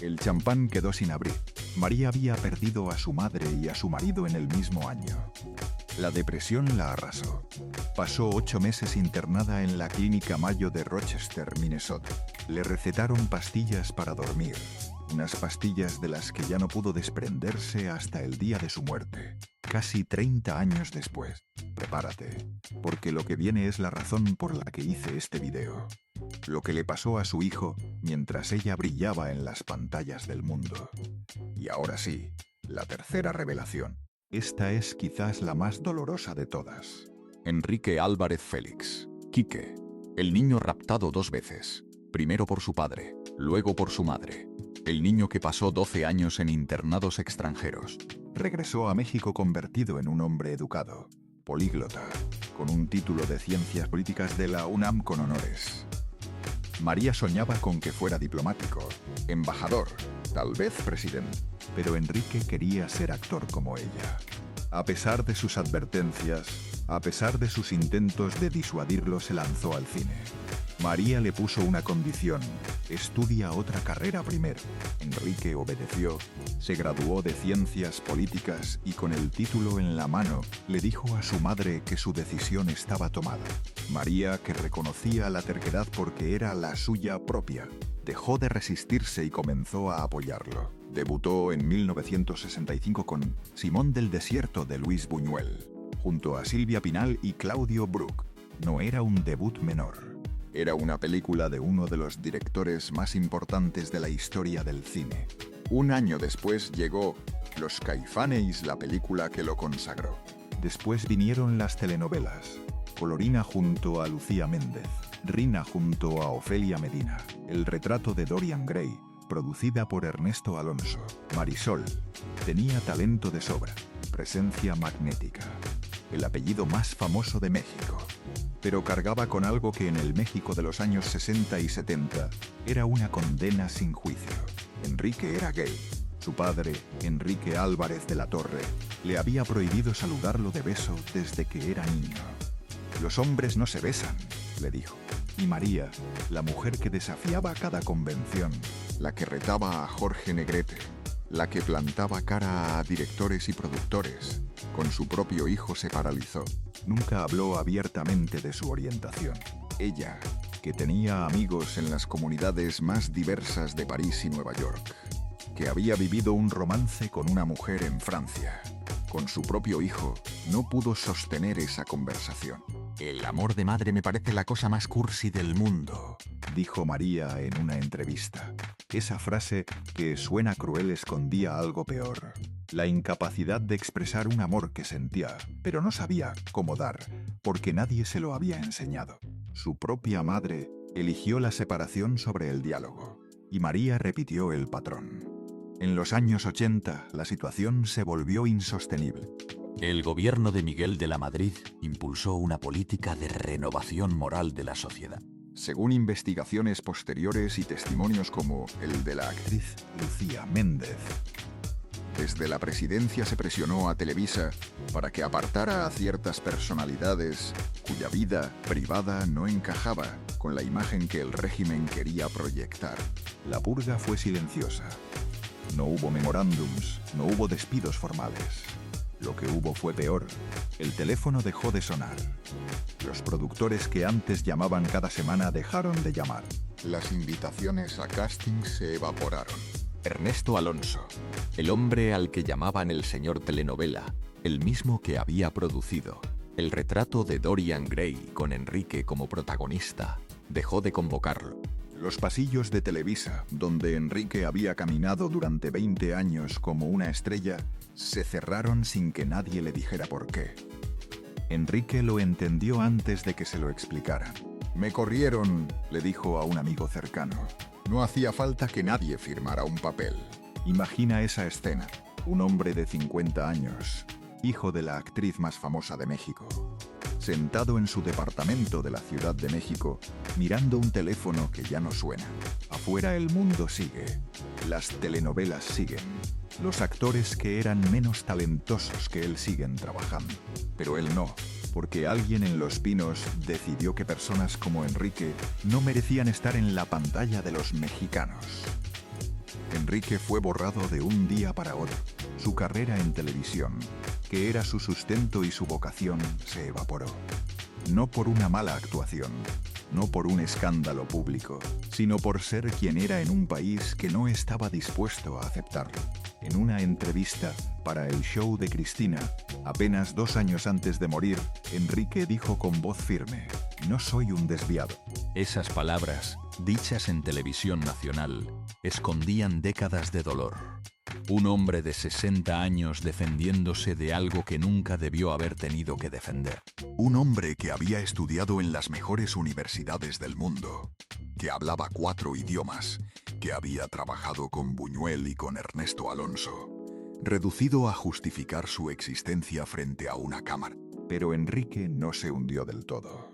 El champán quedó sin abrir. María había perdido a su madre y a su marido en el mismo año. La depresión la arrasó. Pasó 8 meses internada en la Clínica Mayo de Rochester, Minnesota. Le recetaron pastillas para dormir. Unas pastillas de las que ya no pudo desprenderse hasta el día de su muerte. Casi 30 años después. Prepárate, porque lo que viene es la razón por la que hice este video. Lo que le pasó a su hijo mientras ella brillaba en las pantallas del mundo. Y ahora sí, la tercera revelación. Esta es quizás la más dolorosa de todas. Enrique Álvarez Félix, Quique, el niño raptado 2 veces. Primero por su padre, luego por su madre. El niño que pasó 12 años en internados extranjeros. Regresó a México convertido en un hombre educado, políglota, con un título de Ciencias Políticas de la UNAM con honores. María soñaba con que fuera diplomático, embajador, tal vez presidente, pero Enrique quería ser actor como ella. A pesar de sus advertencias, a pesar de sus intentos de disuadirlo, se lanzó al cine. María le puso una condición: estudia otra carrera primero. Enrique obedeció, se graduó de Ciencias Políticas y con el título en la mano, le dijo a su madre que su decisión estaba tomada. María, que reconocía la terquedad porque era la suya propia, dejó de resistirse y comenzó a apoyarlo. Debutó en 1965 con Simón del Desierto de Luis Buñuel, junto a Silvia Pinal y Claudio Brook. No era un debut menor. Era una película de uno de los directores más importantes de la historia del cine. Un año después llegó Los Caifanes, la película que lo consagró. Después vinieron las telenovelas: Colorina junto a Lucía Méndez, Rina junto a Ofelia Medina, El retrato de Dorian Gray, producida por Ernesto Alonso. Marisol tenía talento de sobra, presencia magnética, el apellido más famoso de México, pero cargaba con algo que en el México de los años 60 y 70 era una condena sin juicio. Enrique era gay. Su padre, Enrique Álvarez de la Torre, le había prohibido saludarlo de beso desde que era niño. «Los hombres no se besan», le dijo. Y María, la mujer que desafiaba cada convención, la que retaba a Jorge Negrete, la que plantaba cara a directores y productores, con su propio hijo se paralizó. Nunca habló abiertamente de su orientación. Ella, que tenía amigos en las comunidades más diversas de París y Nueva York, que había vivido un romance con una mujer en Francia, con su propio hijo, no pudo sostener esa conversación. El amor de madre me parece la cosa más cursi del mundo, dijo María en una entrevista. Esa frase, que suena cruel, escondía algo peor: la incapacidad de expresar un amor que sentía, pero no sabía cómo dar, porque nadie se lo había enseñado. Su propia madre eligió la separación sobre el diálogo, y María repitió el patrón. En los años 80, la situación se volvió insostenible. El gobierno de Miguel de la Madrid impulsó una política de renovación moral de la sociedad. Según investigaciones posteriores y testimonios como el de la actriz Lucía Méndez, desde la presidencia se presionó a Televisa para que apartara a ciertas personalidades cuya vida privada no encajaba con la imagen que el régimen quería proyectar. La purga fue silenciosa. No hubo memorándums, no hubo despidos formales. Lo que hubo fue peor. El teléfono dejó de sonar. Los productores que antes llamaban cada semana dejaron de llamar. Las invitaciones a castings se evaporaron. Ernesto Alonso, el hombre al que llamaban el señor telenovela, el mismo que había producido El retrato de Dorian Gray con Enrique como protagonista, dejó de convocarlo. Los pasillos de Televisa, donde Enrique había caminado durante 20 años como una estrella, se cerraron sin que nadie le dijera por qué. Enrique lo entendió antes de que se lo explicaran. «Me corrieron», le dijo a un amigo cercano. No hacía falta que nadie firmara un papel. Imagina esa escena. Un hombre de 50 años, hijo de la actriz más famosa de México, sentado en su departamento de la Ciudad de México, mirando un teléfono que ya no suena. Afuera el mundo sigue. Las telenovelas siguen. Los actores que eran menos talentosos que él siguen trabajando. Pero él no, porque alguien en Los Pinos decidió que personas como Enrique no merecían estar en la pantalla de los mexicanos. Enrique fue borrado de un día para otro. Su carrera en televisión, que era su sustento y su vocación, se evaporó. No por una mala actuación, no por un escándalo público, sino por ser quien era en un país que no estaba dispuesto a aceptarlo. En una entrevista para el show de Cristina, apenas 2 años antes de morir, Enrique dijo con voz firme: «No soy un desviado». Esas palabras, dichas en televisión nacional, escondían décadas de dolor. Un hombre de 60 años defendiéndose de algo que nunca debió haber tenido que defender. Un hombre que había estudiado en las mejores universidades del mundo, que hablaba 4 idiomas, que había trabajado con Buñuel y con Ernesto Alonso, reducido a justificar su existencia frente a una cámara. Pero Enrique no se hundió del todo.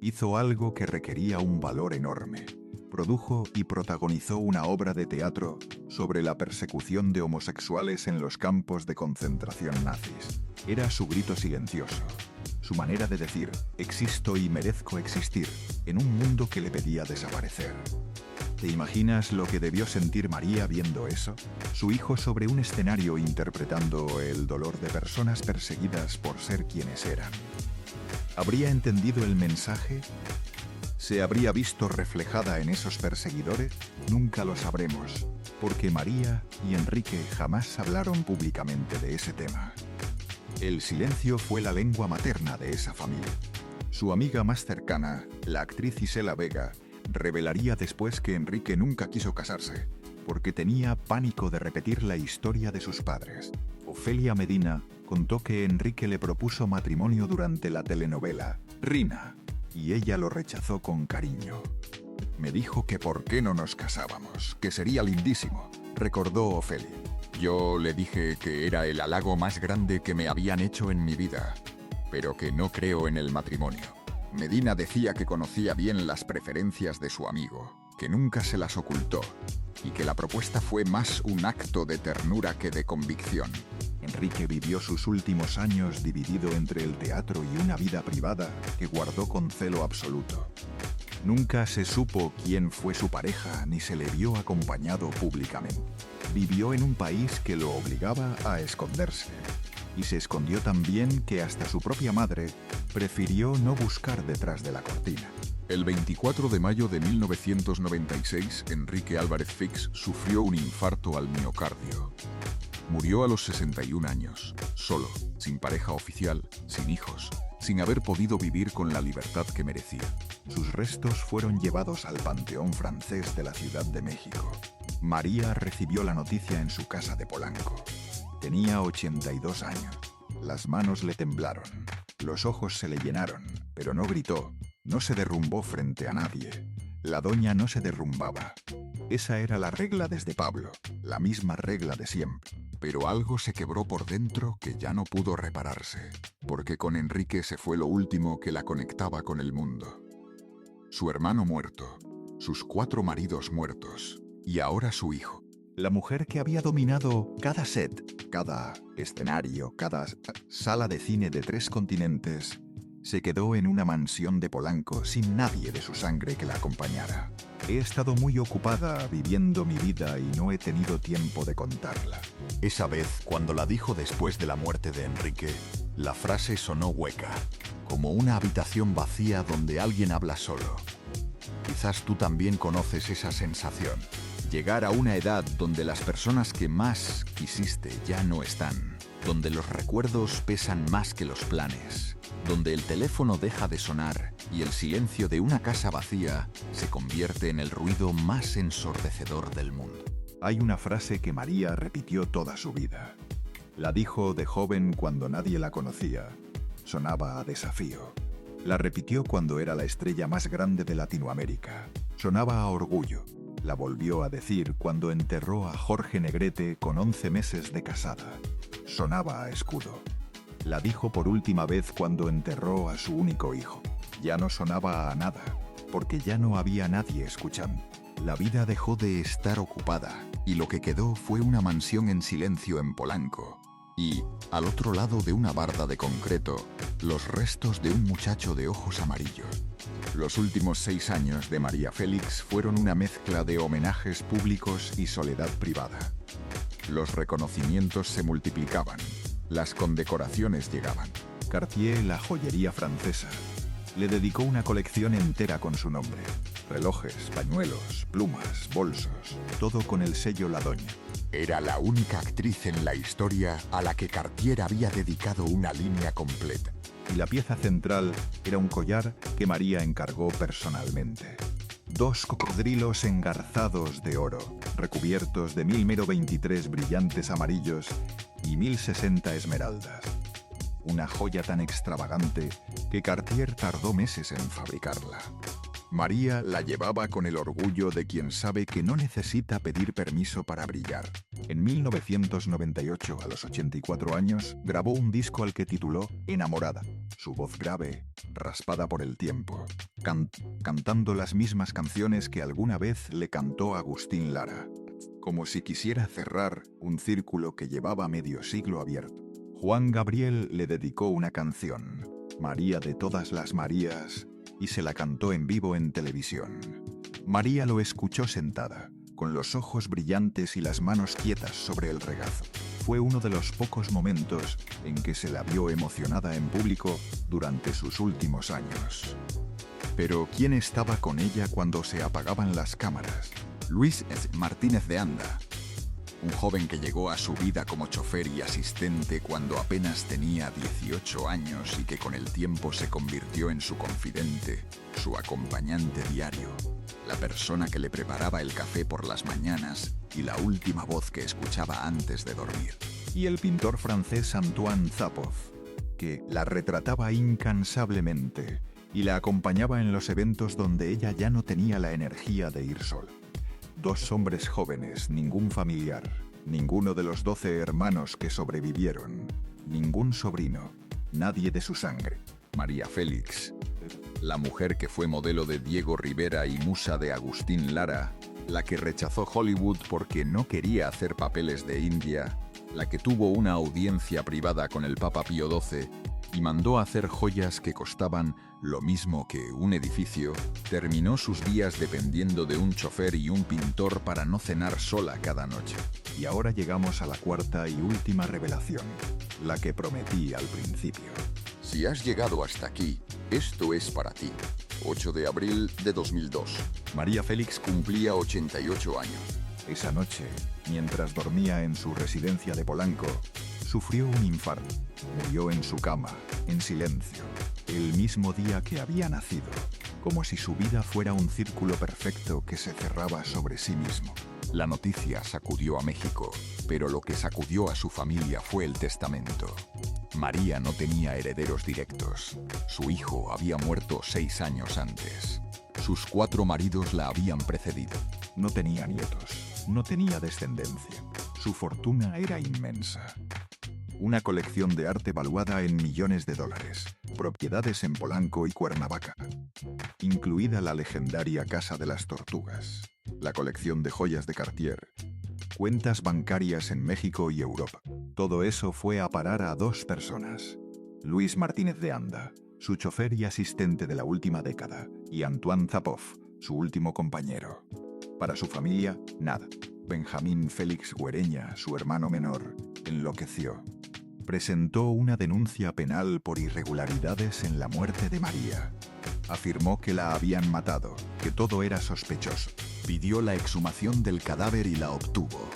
Hizo algo que requería un valor enorme. Produjo y protagonizó una obra de teatro sobre la persecución de homosexuales en los campos de concentración nazis. Era su grito silencioso, Su manera de decir, existo y merezco existir, en un mundo que le pedía desaparecer. ¿Te imaginas lo que debió sentir María viendo eso? Su hijo sobre un escenario interpretando el dolor de personas perseguidas por ser quienes eran. ¿Habría entendido el mensaje? ¿Se habría visto reflejada en esos perseguidores? Nunca lo sabremos, porque María y Enrique jamás hablaron públicamente de ese tema. El silencio fue la lengua materna de esa familia. Su amiga más cercana, la actriz Isela Vega, revelaría después que Enrique nunca quiso casarse, porque tenía pánico de repetir la historia de sus padres. Ofelia Medina contó que Enrique le propuso matrimonio durante la telenovela Rina, y ella lo rechazó con cariño. Me dijo que por qué no nos casábamos, que sería lindísimo, recordó Ofelia. Yo le dije que era el halago más grande que me habían hecho en mi vida, pero que no creo en el matrimonio. Medina decía que conocía bien las preferencias de su amigo, que nunca se las ocultó, y que la propuesta fue más un acto de ternura que de convicción. Enrique vivió sus últimos años dividido entre el teatro y una vida privada que guardó con celo absoluto. Nunca se supo quién fue su pareja ni se le vio acompañado públicamente. Vivió en un país que lo obligaba a esconderse. Y se escondió tan bien que hasta su propia madre prefirió no buscar detrás de la cortina. El 24 de mayo de 1996, Enrique Álvarez Fix sufrió un infarto al miocardio. Murió a los 61 años, solo, sin pareja oficial, sin hijos, sin haber podido vivir con la libertad que merecía. Sus restos fueron llevados al Panteón Francés de la Ciudad de México. María recibió la noticia en su casa de Polanco. Tenía 82 años. Las manos le temblaron, los ojos se le llenaron, pero no gritó, no se derrumbó frente a nadie. La doña no se derrumbaba. Esa era la regla desde Pablo, la misma regla de siempre. Pero algo se quebró por dentro que ya no pudo repararse, porque con Enrique se fue lo último que la conectaba con el mundo. Su hermano muerto, sus 4 maridos muertos, y ahora su hijo. La mujer que había dominado cada set, cada escenario, cada sala de cine de 3 continentes, se quedó en una mansión de Polanco sin nadie de su sangre que la acompañara. He estado muy ocupada viviendo mi vida y no he tenido tiempo de contarla. Esa vez, cuando la dijo después de la muerte de Enrique, la frase sonó hueca, como una habitación vacía donde alguien habla solo. Quizás tú también conoces esa sensación. Llegar a una edad donde las personas que más quisiste ya no están, donde los recuerdos pesan más que los planes, donde el teléfono deja de sonar y el silencio de una casa vacía se convierte en el ruido más ensordecedor del mundo. Hay una frase que María repitió toda su vida. La dijo de joven cuando nadie la conocía. Sonaba a desafío. La repitió cuando era la estrella más grande de Latinoamérica. Sonaba a orgullo. La volvió a decir cuando enterró a Jorge Negrete con 11 meses de casada. Sonaba a escudo. La dijo por última vez cuando enterró a su único hijo. Ya no sonaba a nada, porque ya no había nadie escuchando. La vida dejó de estar ocupada, y lo que quedó fue una mansión en silencio en Polanco. Y, al otro lado de una barda de concreto, los restos de un muchacho de ojos amarillos. Los últimos 6 años de María Félix fueron una mezcla de homenajes públicos y soledad privada. Los reconocimientos se multiplicaban, las condecoraciones llegaban. Cartier, la joyería francesa, le dedicó una colección entera con su nombre. Relojes, pañuelos, plumas, bolsos, todo con el sello La Doña. Era la única actriz en la historia a la que Cartier había dedicado una línea completa. Y la pieza central era un collar que María encargó personalmente. 2 cocodrilos engarzados de oro, recubiertos de 1023 brillantes amarillos y 1060 esmeraldas. Una joya tan extravagante que Cartier tardó meses en fabricarla. María la llevaba con el orgullo de quien sabe que no necesita pedir permiso para brillar. En 1998, a los 84 años, grabó un disco al que tituló Enamorada. Su voz grave, raspada por el tiempo, cantando las mismas canciones que alguna vez le cantó Agustín Lara, como si quisiera cerrar un círculo que llevaba medio siglo abierto. Juan Gabriel le dedicó una canción, María de todas las Marías, y se la cantó en vivo en televisión. María lo escuchó sentada, con los ojos brillantes y las manos quietas sobre el regazo. Fue uno de los pocos momentos en que se la vio emocionada en público durante sus últimos años. Pero ¿quién estaba con ella cuando se apagaban las cámaras? Luis Martínez de Anda, un joven que llegó a su vida como chofer y asistente cuando apenas tenía 18 años y que con el tiempo se convirtió en su confidente, su acompañante diario, la persona que le preparaba el café por las mañanas y la última voz que escuchaba antes de dormir. Y el pintor francés Antoine Zapov, que la retrataba incansablemente y la acompañaba en los eventos donde ella ya no tenía la energía de ir sola. 2 hombres jóvenes, ningún familiar, ninguno de los 12 hermanos que sobrevivieron, ningún sobrino, nadie de su sangre. María Félix, la mujer que fue modelo de Diego Rivera y musa de Agustín Lara, la que rechazó Hollywood porque no quería hacer papeles de India, la que tuvo una audiencia privada con el Papa Pío XII y mandó hacer joyas que costaban lo mismo que un edificio, terminó sus días dependiendo de un chofer y un pintor para no cenar sola cada noche. Y ahora llegamos a la cuarta y última revelación, la que prometí al principio. Si has llegado hasta aquí, esto es para ti. 8 de abril de 2002. María Félix Cumplía 88 años. esa noche, mientras dormía en su residencia de Polanco, sufrió un infarto. Murió en su cama, en silencio, el mismo día que había nacido, como si su vida fuera un círculo perfecto que se cerraba sobre sí mismo. La noticia sacudió a México, pero lo que sacudió a su familia fue el testamento. María no tenía herederos directos. Su hijo había muerto 6 años antes. Sus 4 maridos la habían precedido. No tenía nietos, no tenía descendencia. Su fortuna era inmensa. Una colección de arte valuada en millones de dólares, propiedades en Polanco y Cuernavaca, incluida la legendaria Casa de las Tortugas, la colección de joyas de Cartier, cuentas bancarias en México y Europa. Todo eso fue a parar a 2 personas: Luis Martínez de Anda, su chofer y asistente de la última década, y Antoine Zapov, su último compañero. Para su familia, nada. Benjamín Félix Güereña, su hermano menor, enloqueció. Presentó una denuncia penal por irregularidades en la muerte de María. Afirmó que la habían matado, que todo era sospechoso. Pidió la exhumación del cadáver y la obtuvo.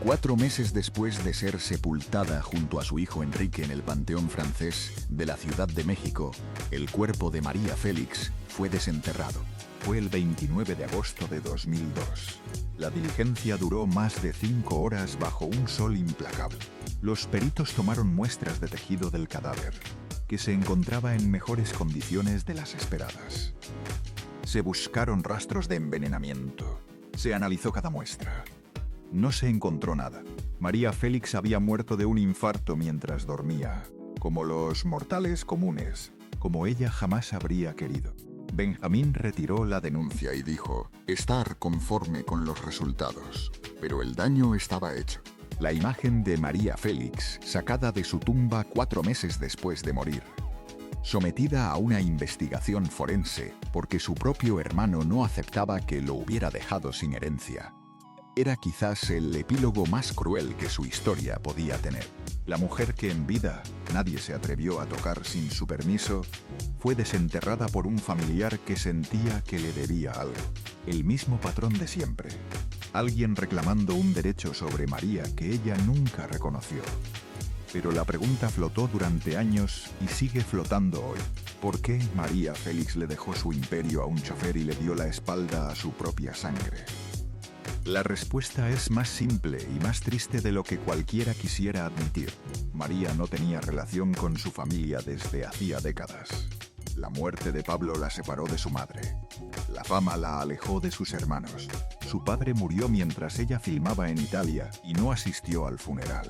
4 meses después de ser sepultada junto a su hijo Enrique en el Panteón Francés de la Ciudad de México, el cuerpo de María Félix fue desenterrado. Fue el 29 de agosto de 2002. La diligencia duró más de 5 horas bajo un sol implacable. Los peritos tomaron muestras de tejido del cadáver, que se encontraba en mejores condiciones de las esperadas. Se buscaron rastros de envenenamiento. Se analizó cada muestra. No se encontró nada. María Félix había muerto de un infarto mientras dormía, como los mortales comunes, como ella jamás habría querido. Benjamín retiró la denuncia y dijo: estar conforme con los resultados, pero el daño estaba hecho. La imagen de María Félix, sacada de su tumba 4 meses después de morir, sometida a una investigación forense porque su propio hermano no aceptaba que lo hubiera dejado sin herencia, era quizás el epílogo más cruel que su historia podía tener. La mujer que en vida nadie se atrevió a tocar sin su permiso, fue desenterrada por un familiar que sentía que le debía algo. El mismo patrón de siempre. Alguien reclamando un derecho sobre María que ella nunca reconoció. Pero la pregunta flotó durante años y sigue flotando hoy. ¿Por qué María Félix le dejó su imperio a un chofer y le dio la espalda a su propia sangre? La respuesta es más simple y más triste de lo que cualquiera quisiera admitir. María no tenía relación con su familia desde hacía décadas. La muerte de Pablo la separó de su madre. La fama la alejó de sus hermanos. Su padre murió mientras ella filmaba en Italia y no asistió al funeral.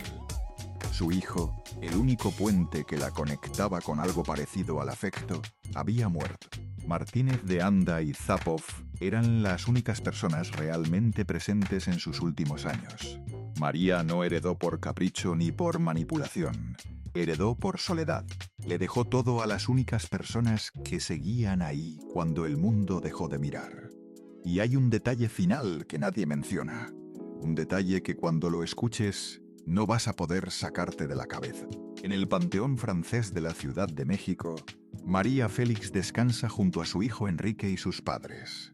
Su hijo, el único puente que la conectaba con algo parecido al afecto, había muerto. Martínez de Anda y Zapov eran las únicas personas realmente presentes en sus últimos años. María no heredó por capricho ni por manipulación. Heredó por soledad. Le dejó todo a las únicas personas que seguían ahí cuando el mundo dejó de mirar. Y hay un detalle final que nadie menciona. Un detalle que cuando lo escuches no vas a poder sacarte de la cabeza. En el Panteón Francés de la Ciudad de México, María Félix descansa junto a su hijo Enrique y sus padres.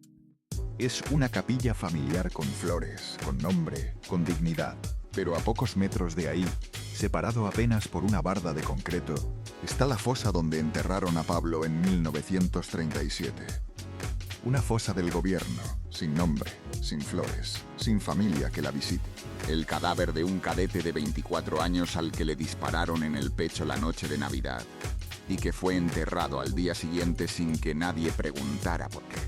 Es una capilla familiar con flores, con nombre, con dignidad. Pero a pocos metros de ahí, separado apenas por una barda de concreto, está la fosa donde enterraron a Pablo en 1937. Una fosa del gobierno, sin nombre, sin flores, sin familia que la visite. El cadáver de un cadete de 24 años al que le dispararon en el pecho la noche de Navidad y que fue enterrado al día siguiente sin que nadie preguntara por qué.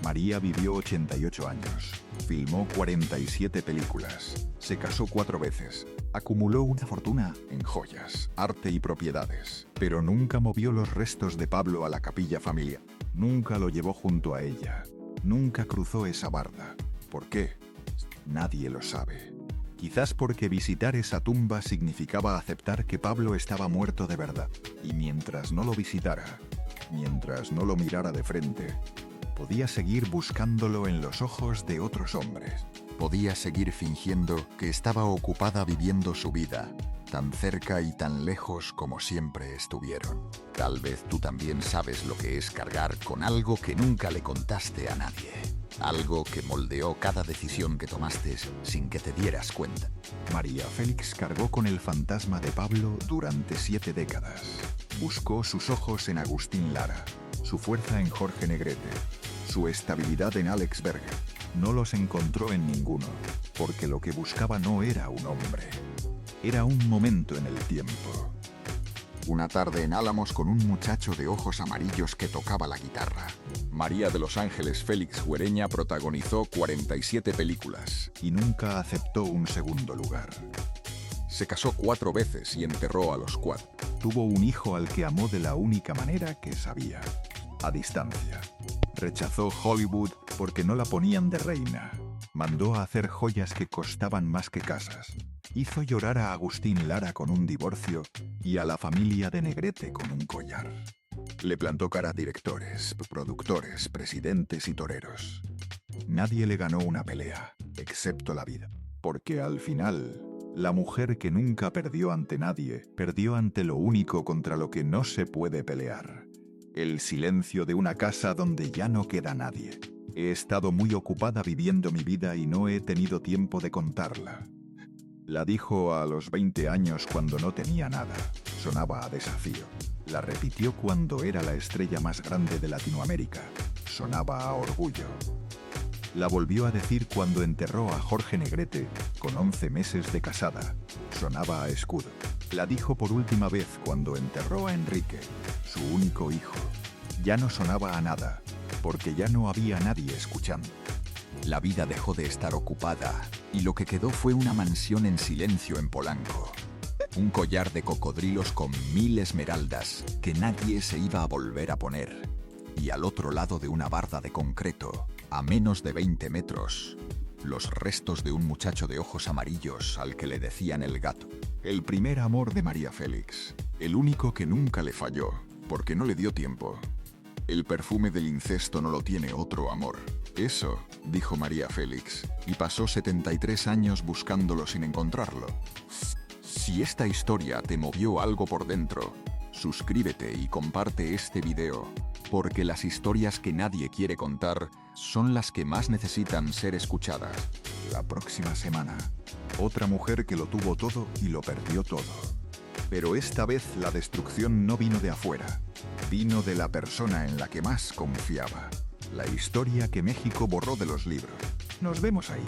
María vivió 88 años, filmó 47 películas, se casó 4 veces, acumuló una fortuna en joyas, arte y propiedades, pero nunca movió los restos de Pablo a la capilla familiar. Nunca lo llevó junto a ella, nunca cruzó esa barda. ¿Por qué? Nadie lo sabe. Quizás porque visitar esa tumba significaba aceptar que Pablo estaba muerto de verdad, y mientras no lo visitara, mientras no lo mirara de frente, podía seguir buscándolo en los ojos de otros hombres. Podía seguir fingiendo que estaba ocupada viviendo su vida, tan cerca y tan lejos como siempre estuvieron. Tal vez tú también sabes lo que es cargar con algo que nunca le contaste a nadie. Algo que moldeó cada decisión que tomaste sin que te dieras cuenta. María Félix cargó con el fantasma de Pablo durante 7 décadas. Buscó sus ojos en Agustín Lara, su fuerza en Jorge Negrete, su estabilidad en Alex Berger. No los encontró en ninguno, porque lo que buscaba no era un hombre. Era un momento en el tiempo. Una tarde en Álamos con un muchacho de ojos amarillos que tocaba la guitarra. María de los Ángeles Félix Güereña protagonizó 47 películas. Y nunca aceptó un segundo lugar. Se casó 4 veces y enterró a los 4. Tuvo un hijo al que amó de la única manera que sabía, a distancia. Rechazó Hollywood porque no la ponían de reina. Mandó a hacer joyas que costaban más que casas. Hizo llorar a Agustín Lara con un divorcio y a la familia de Negrete con un collar. Le plantó cara a directores, productores, presidentes y toreros. Nadie le ganó una pelea, excepto la vida. Porque al final, la mujer que nunca perdió ante nadie, perdió ante lo único contra lo que no se puede pelear. El silencio de una casa donde ya no queda nadie. He estado muy ocupada viviendo mi vida y no he tenido tiempo de contarla. La dijo a los 20 años cuando no tenía nada. Sonaba a desafío. La repitió cuando era la estrella más grande de Latinoamérica. Sonaba a orgullo. La volvió a decir cuando enterró a Jorge Negrete con 11 meses de casada. Sonaba a escudo. La dijo por última vez cuando enterró a Enrique, su único hijo. Ya no sonaba a nada, porque ya no había nadie escuchando. La vida dejó de estar ocupada y lo que quedó fue una mansión en silencio en Polanco. Un collar de cocodrilos con 1000 esmeraldas que nadie se iba a volver a poner. Y al otro lado de una barda de concreto, a menos de 20 metros, los restos de un muchacho de ojos amarillos al que le decían el gato. El primer amor de María Félix, el único que nunca le falló, porque no le dio tiempo. El perfume del incesto no lo tiene otro amor. Eso, dijo María Félix, y pasó 73 años buscándolo sin encontrarlo. Si esta historia te movió algo por dentro, suscríbete y comparte este video, porque las historias que nadie quiere contar son las que más necesitan ser escuchadas. La próxima semana, otra mujer que lo tuvo todo y lo perdió todo. Pero esta vez la destrucción no vino de afuera, vino de la persona en la que más confiaba. La historia que México borró de los libros. Nos vemos ahí.